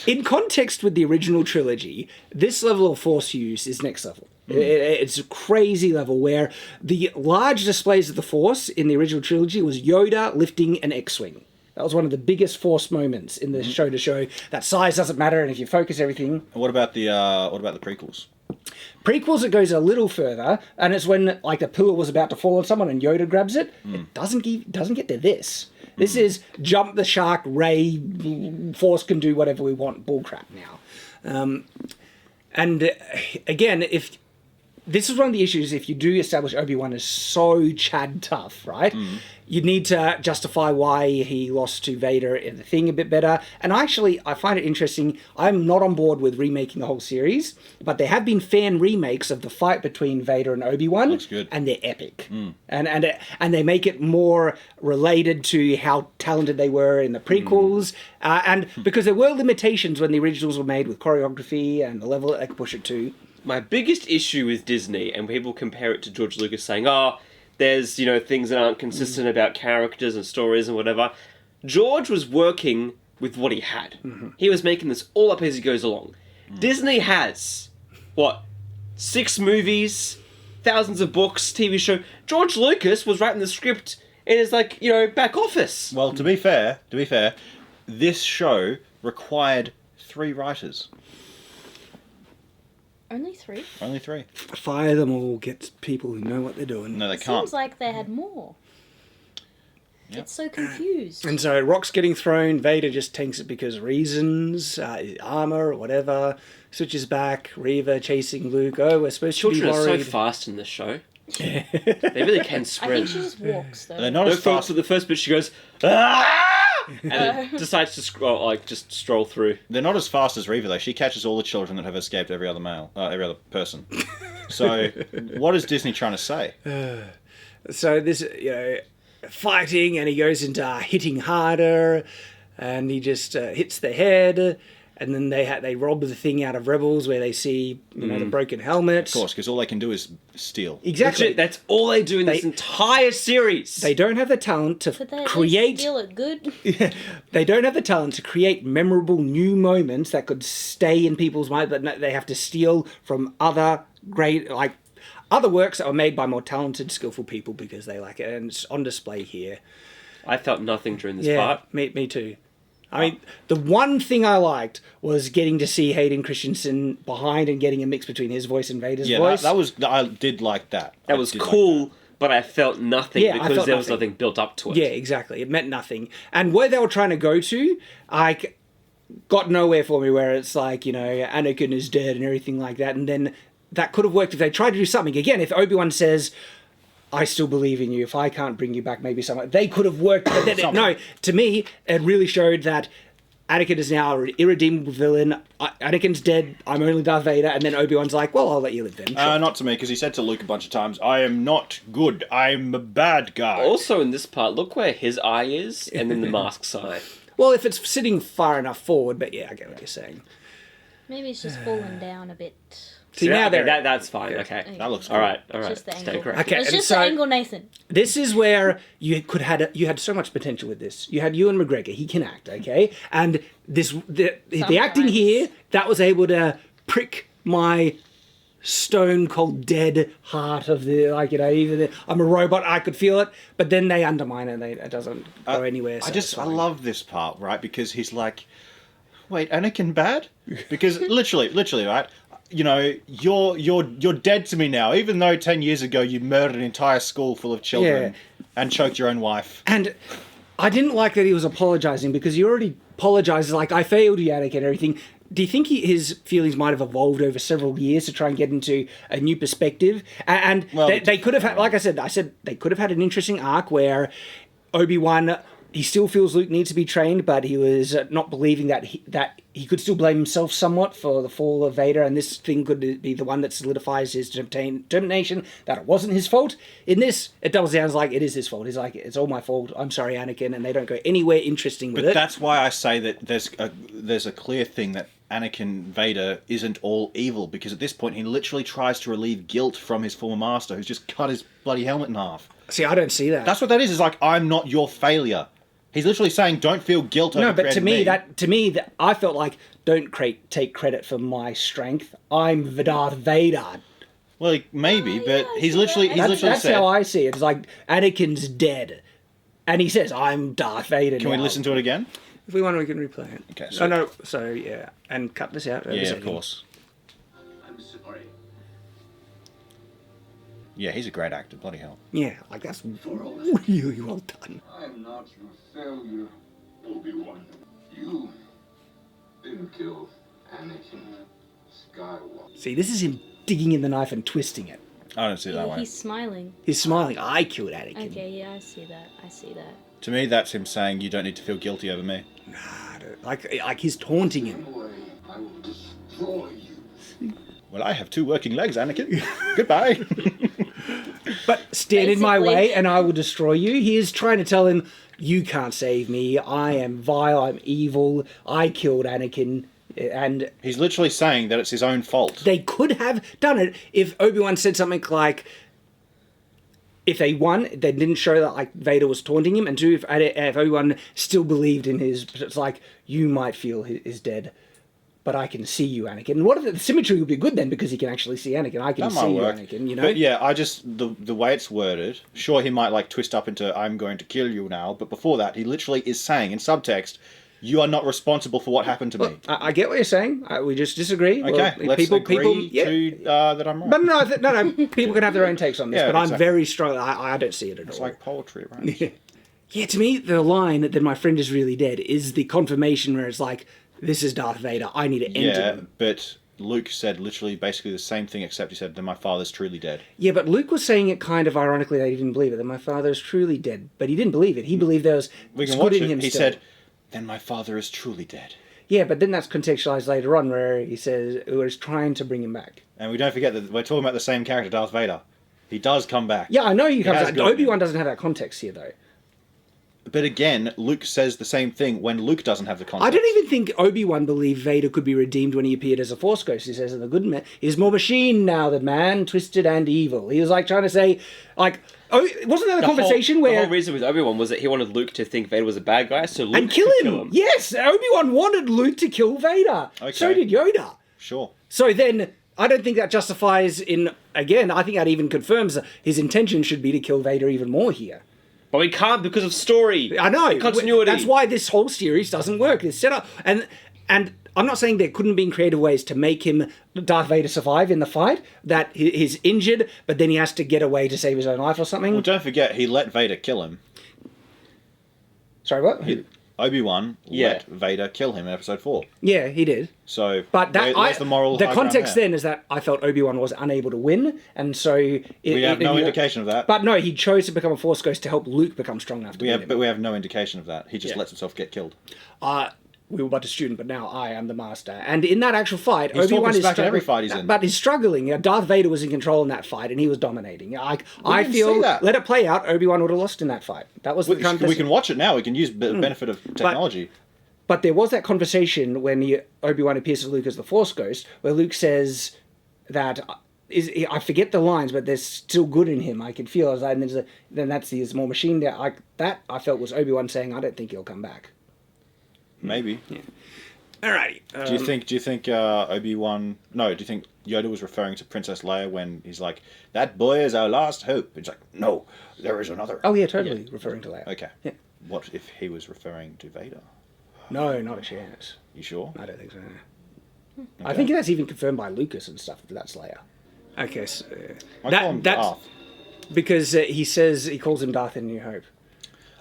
in context with the original trilogy, this level of Force use is next level. It's a crazy level where the large displays of the Force in the original trilogy was Yoda lifting an X-Wing. That was one of the biggest Force moments in the show to show that size doesn't matter, and if you focus everything... What about the prequels? Prequels, it goes a little further, and it's when like the pillar was about to fall on someone and Yoda grabs it. It doesn't get to this. This is jump the shark, Rey, Force can do whatever we want, bullcrap now. And again, if this is one of the issues, if you do establish Obi-Wan as so Chad tough, right? You need to justify why he lost to Vader in the thing a bit better. And actually, I find it interesting. I'm not on board with remaking the whole series, but there have been fan remakes of the fight between Vader and Obi-Wan. Looks good. And they're epic. And they make it more related to how talented they were in the prequels. And because there were limitations when the originals were made with choreography and the level that they could push it to. My biggest issue with Disney, and people compare it to George Lucas saying, there's, things that aren't consistent about characters and stories and whatever. George was working with what he had. He was making this all up as he goes along. Disney has, 6 movies, thousands of books, TV show. George Lucas was writing the script in his, back office. Well, to be fair, this show required 3 writers. Only 3? Only 3. Fire them all, get people who know what they're doing. No, they It can't. seems like they had more. Yep. It's so confused. And so rocks getting thrown, Vader just tanks it because reasons, armor or whatever, switches back, Reva chasing Luke, we're supposed to be Children are worried. so fast in this show. They really can I sprint. think she just walks, though. They're not No, as fast. for the first bit she goes, and then decides to stroll through. They're not as fast as Reva though. She catches all the children that have escaped every other person. So, what is Disney trying to say? So this, fighting, and he goes into hitting harder, and he just hits the head, and then they rob the thing out of Rebels where they see the broken helmet. Of course, because all they can do is steal. Exactly. Legit, that's all they do in this entire series. They don't have the talent to Could they at create. least steal it good? They don't have the talent to create memorable new moments that could stay in people's minds, but no, they have to steal from other great, other works that were made by more talented, skillful people because they like it, and it's on display here. I felt nothing during this part. Me too. I mean, the one thing I liked was getting to see Hayden Christensen behind and getting a mix between his voice and Vader's voice. I did like that. That was cool, but I felt nothing because there was nothing. nothing built up to it. Yeah, exactly. It meant nothing. And where they were trying to go to, got nowhere for me, where it's Anakin is dead and everything like that. And then that could have worked if they tried to do something. Again, if Obi-Wan says, I still believe in you, if I can't bring you back, maybe someone... They could have worked, but then, no, to me, it really showed that Anakin is now an irredeemable villain. Anakin's dead. I'm only Darth Vader. And then Obi-Wan's like, well, I'll let you live then. Sure. Not to me, because he said to Luke a bunch of times, I am not good. I'm a bad guy. Also in this part, look where his eye is, and then the mask side. Well, if it's sitting far enough forward, but yeah, I get what you're saying. Maybe it's just fallen down a bit. See, now okay, they're... that's fine. Okay. That looks All right. Just the Stay angle. correct. Okay, It's and just so the angle, Nathan. this is where you had so much potential with this. You had Ewan McGregor; he can act, okay, and the acting Sometimes. here that was able to prick my stone cold dead heart of the I'm a robot, I could feel it, but then they undermine it. It doesn't go anywhere. I love this part, right? Because he's like, wait, Anakin bad? Because literally, right? You know, you're dead to me now, even though 10 years ago you murdered an entire school full of children and choked your own wife. And I didn't like that he was apologizing, because he already apologizes, like, I failed you, Anakin, and everything. Do you think his feelings might have evolved over several years to try and get into a new perspective? And they could have had, like I said, they could have had an interesting arc where Obi-Wan, he still feels Luke needs to be trained, but he was not believing that he could still blame himself somewhat for the fall of Vader, and this thing could be the one that solidifies his determination that it wasn't his fault. In this, it doubles down like it is his fault. He's like, it's all my fault. I'm sorry, Anakin, and they don't go anywhere interesting with it. But that's why I say that there's a clear thing that Anakin Vader isn't all evil, because at this point he literally tries to relieve guilt from his former master, who's just cut his bloody helmet in half. See, I don't see that. That's what that is. It's like, I'm not your failure. He's literally saying, don't feel guilt over but to me, me. that I felt like, don't take credit for my strength. I'm the Darth Vader. Well, maybe, but he's literally That's said... how I see it. It's like, Anakin's dead. And he says, I'm Darth Vader Can we listen to it again? If we want, we can replay it. Okay. So yeah. And cut this out. Yeah, of course. I'm sorry. Yeah, he's a great actor, bloody hell. Yeah, like that's really well done. I'm not your failure, Obi-Wan. You didn't kill Anakin Skywalker. See, this is him digging in the knife and twisting it. I don't see it that way. He's smiling. He's smiling. I killed Anakin. Okay, yeah, I see that. To me, that's him saying, you don't need to feel guilty over me. Nah, I don't- like he's taunting him. Away, I will destroy you. Well, I have 2 working legs, Anakin. Goodbye. But stand in my Basically. way and I will destroy you. He is trying to tell him, you can't save me. I am vile. I'm evil. I killed Anakin. And He's literally saying that it's his own fault. they could have done it if Obi-Wan said something like, if they didn't show that like Vader was taunting him, and 2, if Obi-Wan still believed in his, it's like, you might feel is dead, but I can see you, Anakin. And what if the symmetry would be good then, because he can actually see Anakin. I can That see might you, work. Anakin. You know. But yeah, the way it's worded, sure, he might like twist up into, I'm going to kill you now, but before that, he literally is saying in subtext, you are not responsible for what happened to me. I get what you're saying. We just disagree. Okay, Well, let's agree that I'm wrong. But no. People can have their own takes on this. Yeah, but I'm exactly. very strong. I don't see it at It's all. like poetry, right? Yeah, to me, the line that my friend is really dead is the confirmation where it's like, this is Darth Vader. I need to end Yeah, him. but Luke said literally basically the same thing, except he said that my father's truly dead. Yeah, but Luke was saying it kind of ironically that he didn't believe it, that my father is truly dead. But he didn't believe it. He believed there was We can good watch in it. him He still. said, then my father is truly dead. Yeah, but then that's contextualized later on where he says it was trying to bring him back. And we don't forget that we're talking about the same character, Darth Vader. He does come back. Yeah, I know he comes has back. got Obi-Wan him. doesn't have that context here, though. But again, Luke says the same thing when Luke doesn't have the context. I don't even think Obi-Wan believed Vader could be redeemed when he appeared as a Force Ghost. He says in the good man, he's more machine now than man, twisted and evil. He was like trying to say, like, wasn't there a conversation The where... whole reason with Obi-Wan was that he wanted Luke to think Vader was a bad guy, so Luke and kill could him. Yes, Obi-Wan wanted Luke to kill Vader. Okay. So did Yoda. Sure. So then, I don't think that justifies again, I think that even confirms that his intention should be to kill Vader even more here. But we can't because of story. I know. Continuity. That's why this whole series doesn't work. It's set up. And I'm not saying there couldn't be creative ways to make him, Darth Vader, survive in the fight, that he's injured, but then he has to get away to save his own life or something. Well, don't forget, he let Vader kill him. Sorry, what? Obi-Wan let Vader kill him in Episode 4. Yeah, he did. So, But where's the moral the high ground context there? then is that I felt Obi-Wan was unable to win, and so... We have no indication of that. But no, he chose to become a Force Ghost to help Luke become strong enough to win him. But we have no indication of that. He just lets himself get killed. Well, we were but a student, but now I am the master. And in that actual fight, He's Obi-Wan talking is smack in every struggling, fight he's in. but he's struggling. Darth Vader was in control in that fight, and he was dominating. I didn't feel see that. let it play out. Obi-Wan would have lost in that fight. That was the We can watch it now. We can use the benefit of technology. But there was that conversation when Obi-Wan appears to Luke as the Force Ghost, where Luke says that I forget the lines, but there's still good in him. I can feel it. And then there's more machine there. That I felt was Obi-Wan saying, "I don't think he'll come back." Maybe. Yeah. Alrighty. Do you think Obi-Wan? No. Do you think Yoda was referring to Princess Leia when he's like, "That boy is our last hope"? He's like, "No, there is another." Oh yeah, totally referring to Leia. Okay. Yeah. What if he was referring to Vader? No, not a chance. You sure? I don't think so. I think that's even confirmed by Lucas and stuff. That's Leia. Okay, so I call him that's Darth. because he calls him Darth in New Hope.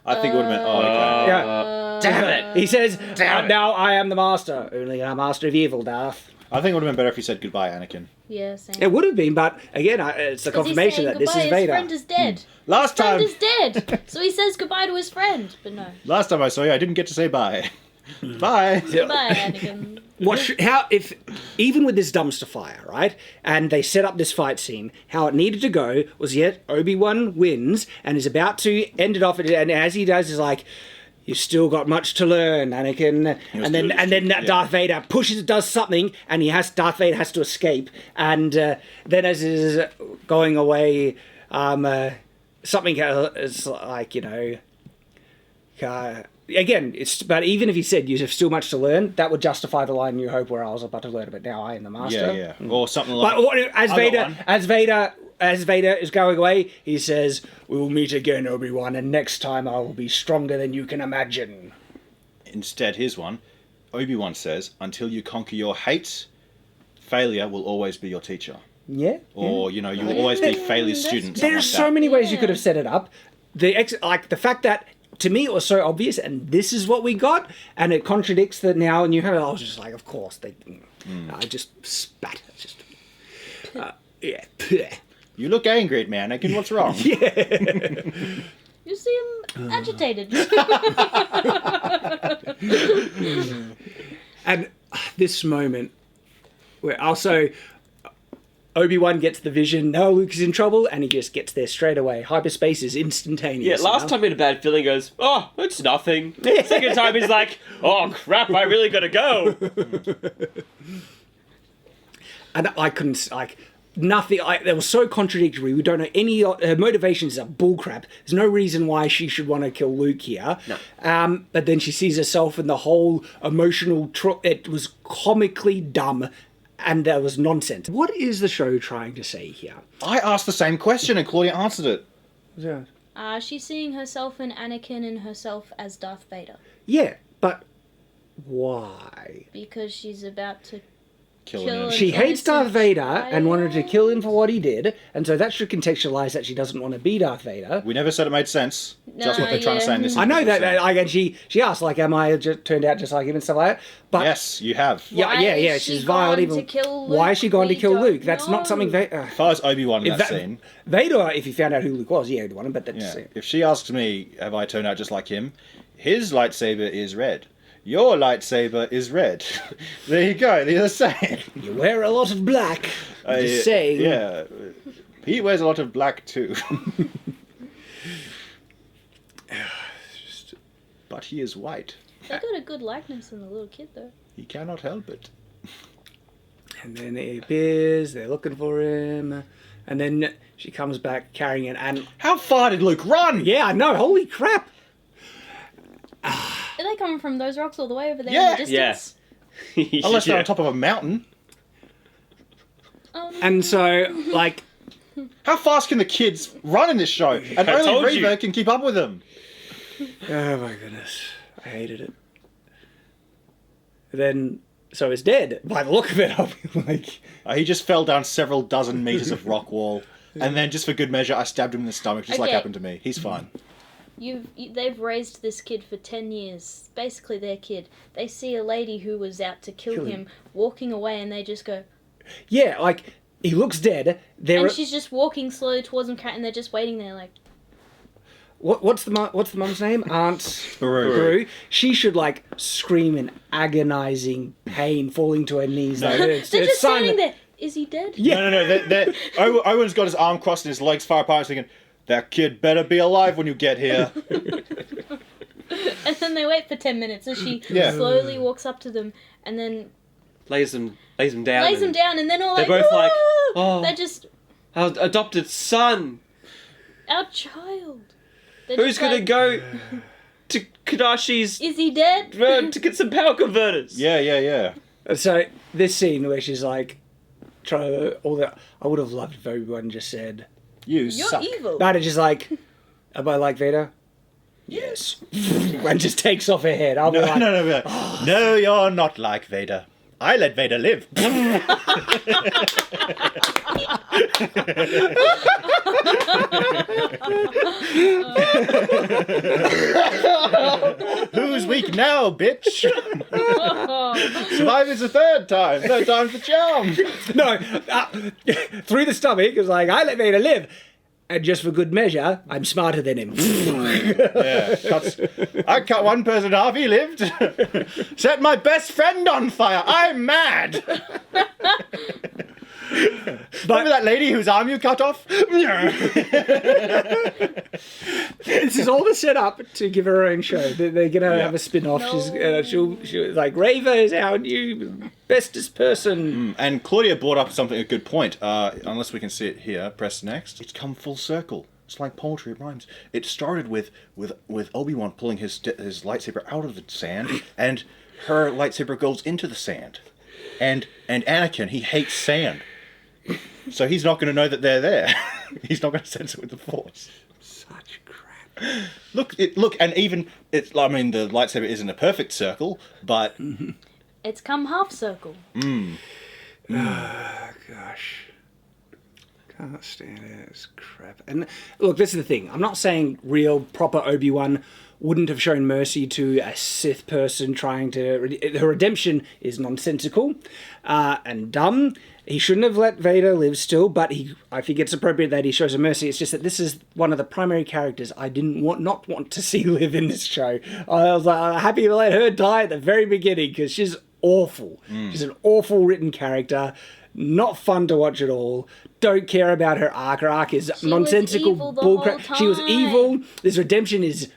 I think it would have been. Oh, okay. Yeah. Damn it! He says, Damn it. "Now I am the master. Only a master of evil, Darth." I think it would have been better if he said goodbye, Anakin. Yeah, same. It would have been, but again, it's the 'Cause he's confirmation saying that this goodbye, is Vader. His friend is dead. Last Friend time, is dead. So he says goodbye to his friend, but no. last time I saw you, I didn't get to say bye. Bye. Goodbye, Anakin. If even with this dumpster fire, right, and they set up this fight scene, how it needed to go was yet Obi-Wan wins and is about to end it off, and as he does, is like, "You've still got much to learn, Anakin." And then Darth Vader does something, and Darth Vader has to escape, and then as is going away, something is like, again, but even if he said you have still much to learn, that would justify the line New Hope where I was about to learn, but now I am the master. Yeah, yeah. Or something like. But I got one. as Vader is going away, he says, "We will meet again, Obi-Wan, and next time I will be stronger than you can imagine." Instead, here's one. Obi-Wan says, "Until you conquer your hate, failure will always be your teacher." Yeah. Or, you will always be failure's student. something There's like so that. many ways you could have set it up. The fact that, to me, it was so obvious, and this is what we got, and it contradicts the now New Hope. I was just like, of course they. I just spat. Just. Yeah. You look angry at me, Anakin. What's wrong? You see him agitated. And this moment, where also Obi-Wan gets the vision, now Luke is in trouble, and he just gets there straight away. Hyperspace is instantaneous. Yeah, last time he had a bad feeling, he goes, "Oh, it's nothing." Second time he's like, "Oh crap, I really gotta go." And I couldn't, nothing, they were so contradictory. We don't know any, her motivations are bullcrap. There's no reason why she should want to kill Luke here. No. But then she sees herself in the whole emotional, it was comically dumb. And there was nonsense. What is the show trying to say here? I asked the same question and Claudia answered it. Yeah. She's seeing herself in Anakin and herself as Darth Vader. Yeah, but why? Because she's about to Killing him. She hates Darth Vader and wanted to child. kill him for what he did, and so that should contextualize that she doesn't want to be Darth Vader. We never said it made sense. Just No, what they're trying to say in this. I know that, episode. and she asked, like, am I just turned out just like him and stuff like that? But Yes, you have. yeah, Why yeah, is she's she vile, gone evil. to kill Why Luke? is she going to We kill don't Luke? That's not know. something Vader. As far as Obi-Wan in that scene, Vader, if he found out who Luke was, yeah, he'd want him. But that's yeah. If she asks me, have I turned out just like him? His lightsaber is red. Your lightsaber is red. There you go. They're the same. you wear a lot of black. Just saying. Yeah. He wears a lot of black too. But he is white. They got a good likeness in the little kid, though. He cannot help it. And then he appears. They're looking for him, and then she comes back carrying an. And How far did Luke run? yeah, I know. Holy crap! Are they coming from those rocks all the way over there Yeah. in the distance? Unless they're on top of a mountain. Oh, no. And so, like, How fast can the kids run in this show? And I only told Reva you. can keep up with them. oh my goodness, I hated it. Then, so it's dead by the look of it. I'll be like, He just fell down several dozen meters of rock wall. And then, just for good measure, I stabbed him in the stomach, just like Okay. happened to me. He's fine. They've raised this kid for 10 years. Basically their kid. They see a lady who was out to kill him walking away, and they just go, yeah, like he looks dead. and she's just walking slowly towards him, and they're just waiting there like, what's the mum's name? Aunt Baru. She should like scream in agonizing pain, falling to her knees. Like, They're just standing there. Is he dead? Yeah. No. Owen's got his arm crossed and his legs far apart, thinking, that kid better be alive when you get here. And then they wait for 10 minutes as she slowly walks up to them and then lays them down. lays them down, and then all they're like, both like, "Ah!" oh. They're just Our adopted son. our child. They're Who's just gonna like, go to Kadashi's Is he dead? to get some power converters? Yeah. So this scene where she's like, I would have loved if everyone just said, You You're suck. evil. "Not just like, am I like Vader?" Yes. And just takes off her head. I'll be like, No. No, you're not like Vader. I let Vader live. Who's weak now, bitch? Survive is the third time. Third time's the charm. no, through the stomach. It's like, I let Vader live. And just for good measure, I'm smarter than him. Yeah, I cut one person in half, he lived. Set my best friend on fire. I'm mad. Remember that lady whose arm you cut off? This is all the setup to give her own show. They're gonna have a spin-off. No. She'll like, Rava is our new bestest person. And Claudia brought up a good point. Unless we can see it here, press next. It's come full circle. It's like poetry, it rhymes. It started with Obi-Wan pulling his lightsaber out of the sand, and her lightsaber goes into the sand. And Anakin, he hates sand. So he's not going to know that they're there. He's not going to sense it with the Force. Such crap. Look, and even the lightsaber isn't a perfect circle, but It's come half circle. Oh, gosh. Can't stand it. It's crap. And look, this is the thing. I'm not saying real, proper Obi-Wan wouldn't have shown mercy to a Sith person trying to... Her redemption is nonsensical and dumb. He shouldn't have let Vader live still, but I think it's appropriate that he shows a mercy. It's just that this is one of the primary characters I not want to see live in this show. I was happy to let her die at the very beginning because she's awful. She's an awful written character. Not fun to watch at all. Don't care about her arc. Her arc is nonsensical evil the bullcrap. whole She was time. evil. This redemption is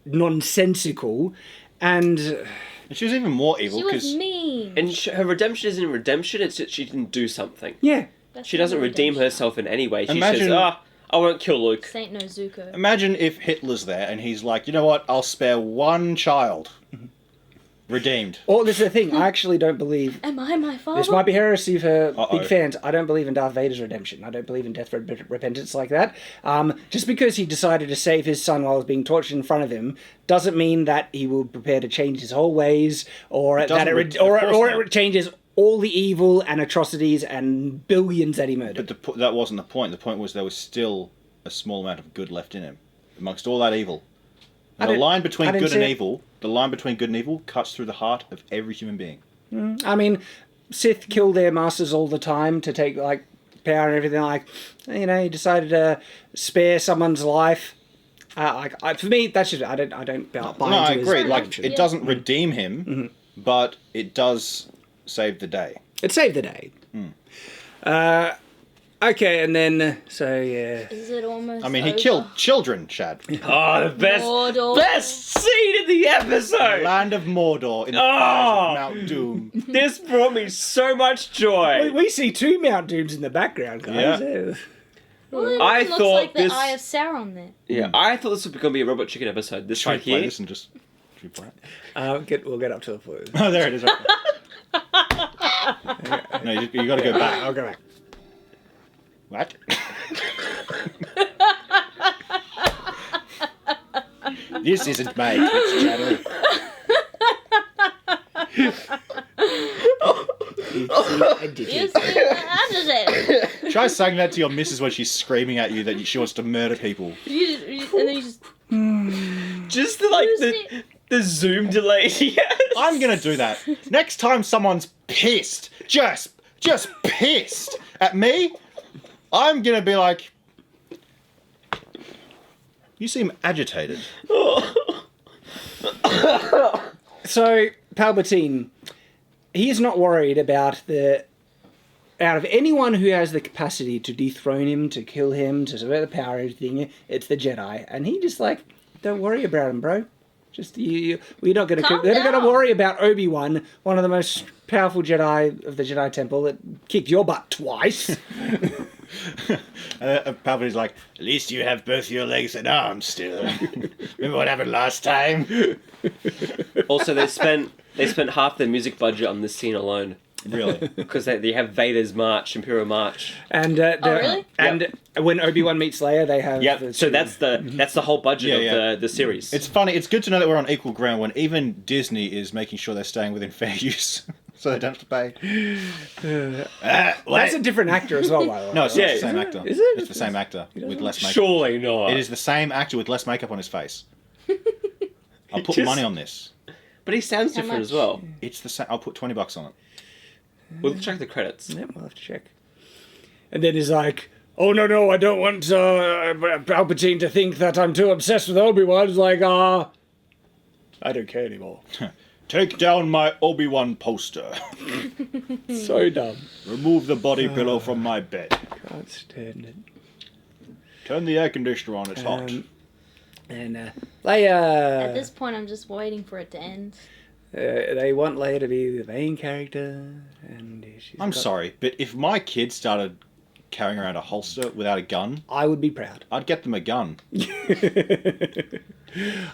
nonsensical, and she was even more evil She was because mean. And her redemption isn't redemption, it's that she didn't do something. yeah. That's She not doesn't a redeem redemption. herself in any way. She Imagine- says, I won't kill Luke. Saint no Zuko. imagine if Hitler's there and he's like, you know what? I'll spare one child. Redeemed. Well, this is the thing. I actually don't believe. Am I my father? This might be heresy for Uh-oh. big fans. I don't believe in Darth Vader's redemption. I don't believe in death repentance like that. Just because he decided to save his son while he was being tortured in front of him doesn't mean that he will prepare to change his whole ways, or that of course it changes all the evil and atrocities and billions that he murdered. But that wasn't the point. The point was there was still a small amount of good left in him amongst all that evil. And the line between I didn't good see and it. evil, cuts through the heart of every human being. I mean, Sith kill their masters all the time to take like power and everything. Like, you know, he decided to spare someone's life. For me, that's just I don't buy No, I into his agree. Like, redemption. it doesn't redeem him, but it does save the day. It saved the day. Okay, and then Is it almost I mean, he over? killed children, Shad. Oh, the Mordor. best scene in the episode! Land of Mordor in the fires of Mount Doom. This brought me so much joy. we see two Mount Dooms in the background, guys. Yeah. Well, it I looks thought like this- the Eye of Sauron there. Yeah, I thought this was going to be a Robot Chicken episode. This Should we right play here. this and just... Should we play it? We'll get up to the floor. Oh, there it is. Right. No, you got to go back. I'll go back. What? This isn't my Twitch channel. You see what happens there? Try saying that to your missus when she's screaming at you that she wants to murder people. And then you just... Just the zoom delay. Yes. I'm gonna do that. Next time someone's pissed, just pissed at me, I'm gonna be like, You seem agitated. So, Palpatine, he is not worried about out of anyone who has the capacity to dethrone him, to kill him, to subvert the power, everything, it's the Jedi. And he just like, don't worry about him, bro. Just we're not going to. They're not going to worry about Obi-Wan, one of the most powerful Jedi of the Jedi Temple that kicked your butt twice. Palpatine's like, at least you have both your legs and arms still. Remember what happened last time? Also, they spent half their music budget on this scene alone. Really? Because they have Vader's March, Imperial March. And really? And when Obi-Wan meets Leia, they have. Yep. So that's the whole budget of the series. It's funny. It's good to know that we're on equal ground when even Disney is making sure they're staying within fair use, so they don't have to pay. That's a different actor as well, by the way. No, it's not the same actor. Is it? It's the same actor with less makeup. Surely not. It is the same actor with less makeup on his face. I'll put Just- money on this. But he sounds How different much? as well. It's the same. I'll put $20 on it. We'll check the credits. Yep, we'll have to check. And then he's like, oh, no, I don't want Palpatine to think that I'm too obsessed with Obi-Wan. It's like, I don't care anymore. Take down my Obi-Wan poster. So dumb. Remove the body pillow from my bed. Can't stand it. Turn the air conditioner on. It's hot. And Leia... At this point, I'm just waiting for it to end. they want Leia to be the main character. And I'm sorry, but if my kid started carrying around a holster without a gun, I would be proud. I'd get them a gun.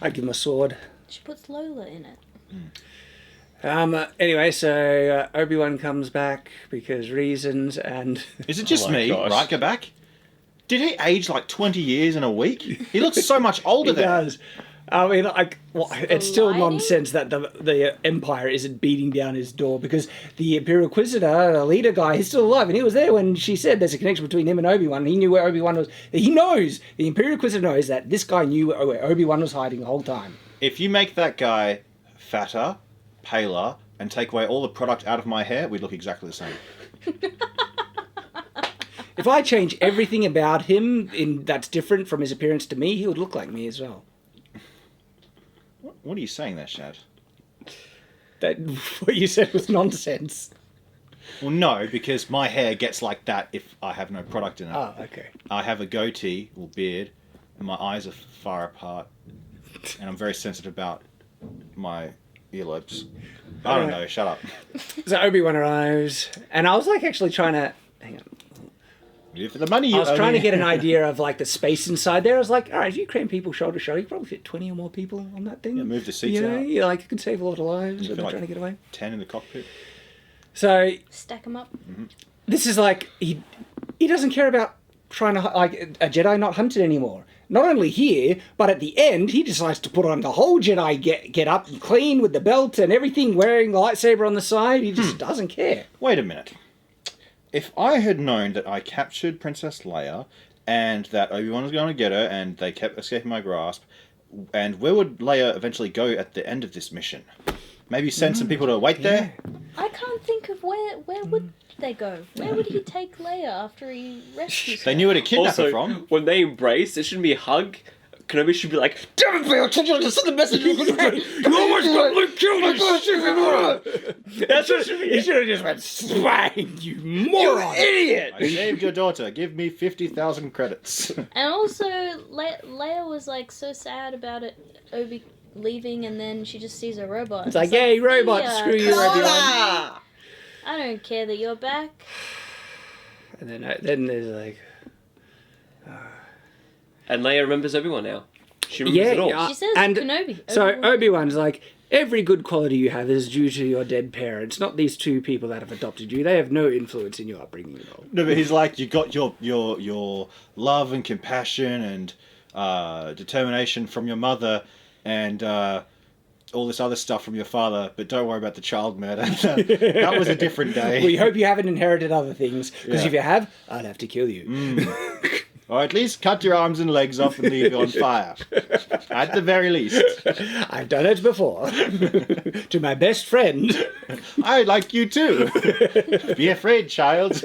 I'd give him a sword. She puts Lola in it. Anyway, so Obi-Wan comes back because reasons, and Is it just Oh my me? gosh. Right, go back. Did he age like 20 years in a week? He looks so much older he than. does. I mean, it's still lighting? nonsense that the Empire isn't beating down his door because the Imperial Inquisitor, the leader guy, is still alive, and he was there when she said there's a connection between him and Obi-Wan. He knew where Obi-Wan was. He knows, the Imperial Inquisitor knows that this guy knew where Obi-Wan was hiding the whole time. If you make that guy fatter, paler, and take away all the product out of my hair, we'd look exactly the same. If I change everything about him that's different from his appearance to me, he would look like me as well. What are you saying there, Shad? That what you said was nonsense. Well, no, because my hair gets like that if I have no product in it. Oh, okay. I have a goatee or beard, and my eyes are far apart, and I'm very sensitive about my earlobes. I don't know. Shut up. So Obi-Wan arrives, and I was like actually trying to hang on. For the money, I was trying to get an idea of like the space inside there. I was like, all right, if you cram people shoulder to shoulder, you could probably fit 20 or more people on that thing. Yeah, move the seats you know, out. you like you can save a lot of lives. You I'm feel not like trying to get away. 10 in the cockpit. So Stack them up. this is like he doesn't care about trying to like a Jedi not hunted anymore. Not only here, but at the end, he decides to put on the whole Jedi get up and clean with the belt and everything, wearing the lightsaber on the side. He just doesn't care. Wait a minute. If I had known that I captured Princess Leia and that Obi-Wan was going to get her and they kept escaping my grasp, and where would Leia eventually go at the end of this mission? Maybe send some people to wait there? I can't think of where would they go. Where would he take Leia after he rescues her? They knew where to kidnap her Also, from. when they embrace, it shouldn't be a hug. Kenobi should be like, damn it, I told you to send the message. You almost got me killed. That's what it should be. He should have just went swang, you moron! Idiot. I saved your daughter. Give me 50,000 credits. And also, Leia was like so sad about it, Obi leaving, and then she just sees a robot. It's like, yay, robot, "Yeah, screw you, come Obi-Wan." on. I don't care that you're back. And then there's like, And Leia remembers Obi-Wan now. She remembers it all. She says and Kenobi. so Obi-Wan. Obi-Wan's like, every good quality you have is due to your dead parents, not these two people that have adopted you. They have no influence in your upbringing at all. No, but he's like, you got your love and compassion and determination from your mother and all this other stuff from your father, but don't worry about the child murder. That was a different day. We hope you haven't inherited other things, because Yeah. if you have, I'd have to kill you. Or at least cut your arms and legs off and leave you on fire. At the very least. I've done it before. To my best friend. I like you too. Be afraid, child.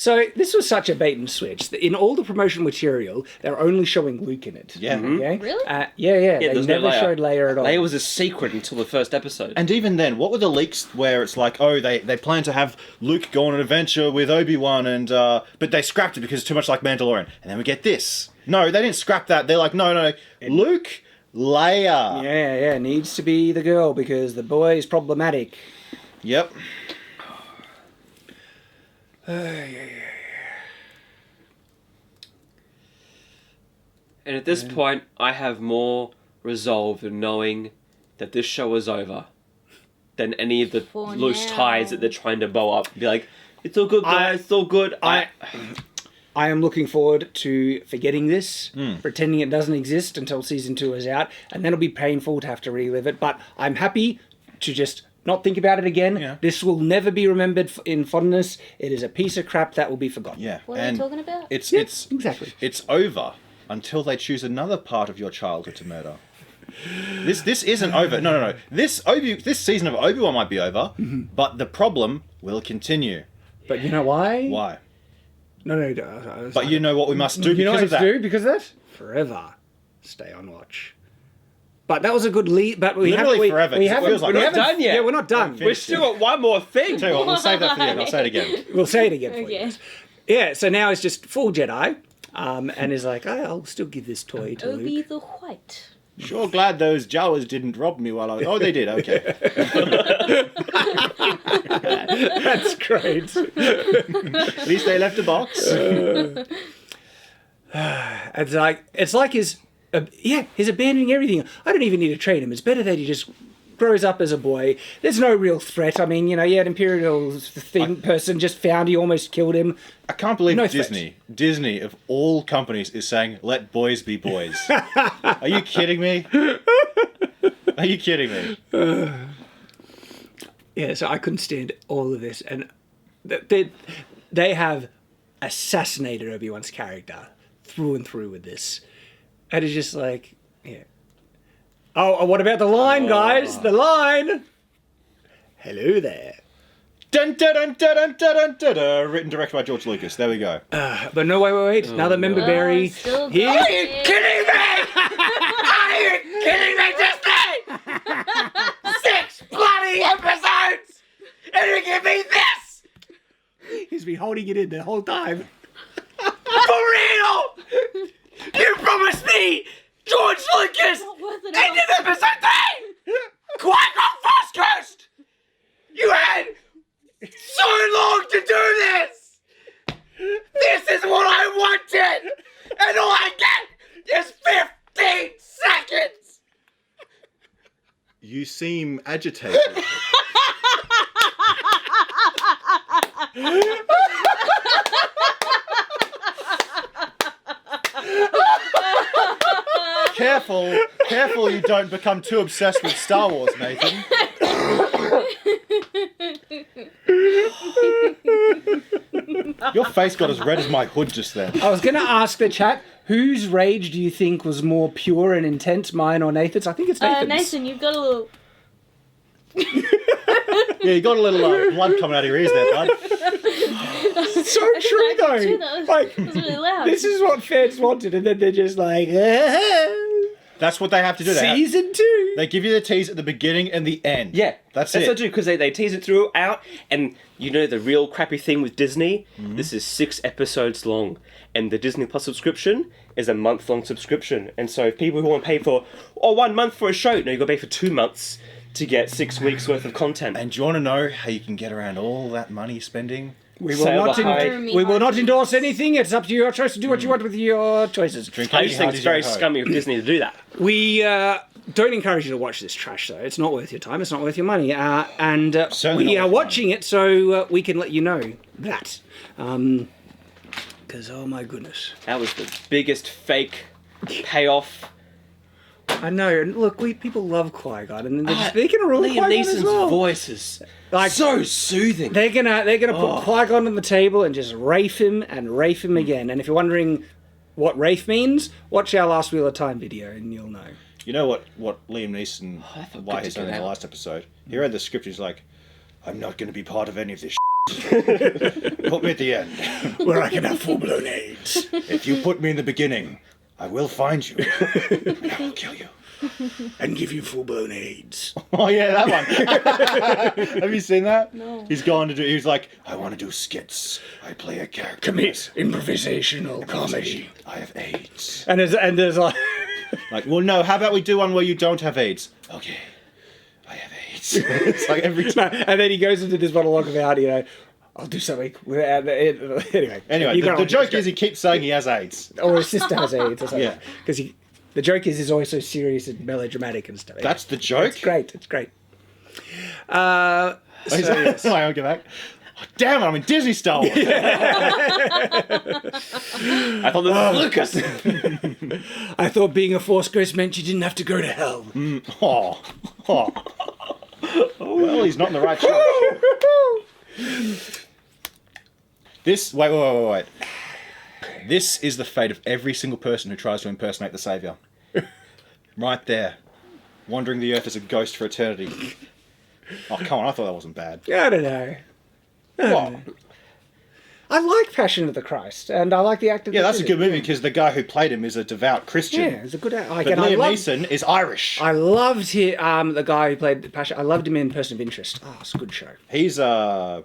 So this was such a bait and switch. In all the promotional material, they're only showing Luke in it. Yeah. Okay? Really? Yeah. They there's no never Leia. showed Leia at all. Leia was a secret until the first episode. And even then, what were the leaks where it's like, oh, they plan to have Luke go on an adventure with Obi-Wan, and but they scrapped it because it's too much like Mandalorian. And then we get this. No, they didn't scrap that. They're like, no, Luke, Leia. Yeah, needs to be the girl because the boy is problematic. Yep. And at this point, I have more resolve in knowing that this show is over than any of the For loose now. ties that they're trying to bow up. Be like, it's all good, guys. It's all good. I am looking forward to forgetting this, pretending it doesn't exist until season 2 is out, and then it'll be painful to have to relive it. But I'm happy to just not think about it again. Yeah. This will never be remembered in fondness. It is a piece of crap that will be forgotten. Yeah. What are you talking about? It's exactly. It's over until they choose another part of your childhood to murder. This isn't over. No. This season of Obi-Wan might be over, but the problem will continue. But you know why? Why? No. But you know what we must do you know because what of to that. do because of that? Forever. Stay on watch. But that was a good lead. But we Literally haven't. forever, We 'cause it haven't. feels like we we're haven't not done yet. Yeah, we're not done. We've still got one more thing. Tell you what, we'll save that for the end. I'll say it again. We'll say it again for you. Okay. guys. Yeah. So now it's just full Jedi, and is like, I'll still give this toy to Obi Luke. the White. Sure glad those Jawas didn't rob me while I was... Oh, they did, okay. That's great. At least they left a box. It's like he's abandoning everything. I don't even need to train him. It's better that he just grows up as a boy. There's no real threat. I mean, an Imperial person just found he almost killed him. I can't believe No Disney, of all companies, is saying, let boys be boys. Are you kidding me? Are you kidding me? Yeah, so I couldn't stand all of this, and they have assassinated Obi-Wan's character through and through with this, and it's just like, yeah. Oh, what about the line, guys? The line. Hello there. Dun, dun, dun, dun, dun, dun, dun, dun, dun. Written, directed by George Lucas. There we go. But no, wait. Another member berry. still Here. going. Are you kidding me? Are you kidding me, Disney? 6 bloody episodes, and you give me this? He's been holding it in the whole time. For real? You promised me, George Lucas, Not worth it end all. of episode 3. Qui-Gon First Coast. You had so long to do this. This is what I wanted, and all I get is 15 seconds. You seem agitated. Careful you don't become too obsessed with Star Wars, Nathan. Your face got as red as my hood just then. I was going to ask the chat, whose rage do you think was more pure and intense, mine or Nathan's? I think it's Nathan's. Nathan, you've got a little. Yeah, you got a little blood coming out of your ears there, bud. It's so true, I did too, though. that Like, was really loud. this is what fans wanted, and then they're just like, That's what they have to do. Season 2. They give you the tease at the beginning and the end. Yeah, That's what it. they do, because they tease it throughout, and you know the real crappy thing with Disney? This is 6 episodes long, and the Disney Plus subscription is a month-long subscription, and so if people who want to pay for 1 month for a show, no, you got to pay for 2 months to get 6 weeks worth of content. And do you want to know how you can get around all that money spending? We will, Sail not the high. we will not endorse anything. It's up to your choice to do what you want with your choices. Drink I any just think it's Hardy's very at home. scummy of Disney to do that. We don't encourage you to watch this trash, though. It's not worth your time. It's not worth your money. And Certainly we not are worth your watching it so we can let you know that. Because, oh my goodness. That was the biggest fake payoff. I know. And look, people love Qui-Gon, and they're gonna ruin Liam Qui-Gon as Neeson's well. voice is Like, so soothing. They're gonna put Qui-Gon on the table and just rafe him again. And if you're wondering what rafe means, watch our Last Wheel of Time video and you'll know. You know what Liam Neeson, felt why good he's to done in get the out. last episode? He read the script, he's like, I'm not going to be part of any of this Put me at the end. where I can have full-blown AIDS. If you put me in the beginning, I will find you. And I will kill you. And give you full-blown AIDS. Oh yeah, that one. Have you seen that? No. He's gone to do. He's like, I want to do skits. I play a character. Commit improvisational comedy. I have AIDS. And there's like... Like, well, no. How about we do one where you don't have AIDS? Okay, I have AIDS. It's like every time. And then he goes into this monologue about, I'll do something without anyway. Anyway, the joke is he keeps saying he has AIDS. Or his sister has AIDS or something. Yeah. Because the joke is he's always so serious and melodramatic and stuff. That's the joke. It's great. It's great. Oh, Yes. I'll go back. Oh, damn it! I'm in Disney Star Wars. I thought this was Lucas. I thought being a Force ghost meant you didn't have to go to hell. Oh. Well, he's not in the right church. This. Wait. This is the fate of every single person who tries to impersonate the Savior. Right there. Wandering the earth as a ghost for eternity. Oh, come on, I thought that wasn't bad. I don't know. What? I like Passion of the Christ, and I like the actor. Yeah, that that's a did good it. movie because the guy who played him is a devout Christian. Yeah, it's a good actor. But Liam Neeson is Irish. I loved the guy who played Passion. I loved him in Person of Interest. Oh, it's a good show. He's on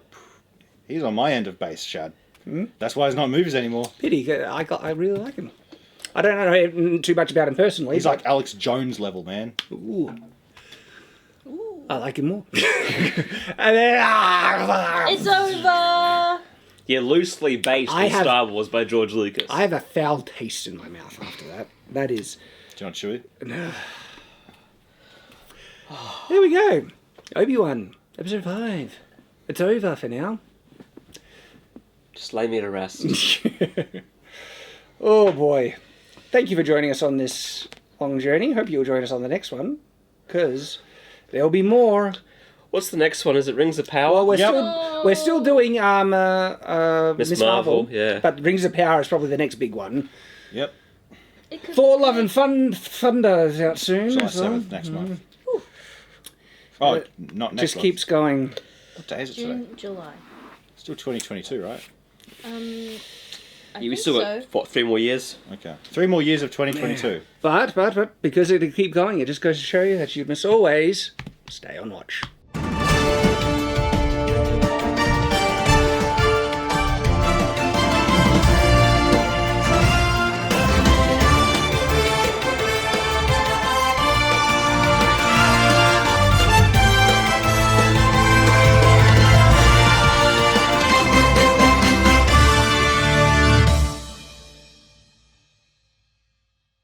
my end of base, Shad. That's why he's not in movies anymore. Pity. I really like him. I don't know too much about him personally. He's like Alex Jones level, man. Ooh. I like him more. And then It's over. Yeah, loosely based I on have- Star Wars by George Lucas. I have a foul taste in my mouth after that. That is. Do you want chewy? There we go. Obi-Wan, episode 5. It's over for now. Just lay me to rest. Oh boy. Thank you for joining us on this long journey. Hope you'll join us on the next one, because there'll be more. What's the next one? Is it Rings of Power? Well, Yep. we're still doing Miss Marvel, yeah. But Rings of Power is probably the next big one. Yep. It could Thor: be Love and Thunder is out soon. July as well. 7th next month. Oh, not next Just month. keeps going. What day is it today? June, July. Still 2022, right? I Yeah, we think still so. got, what, 3 more years? Okay. 3 more years of 2022. But because it'll keep going, it just goes to show you that you must always stay on watch.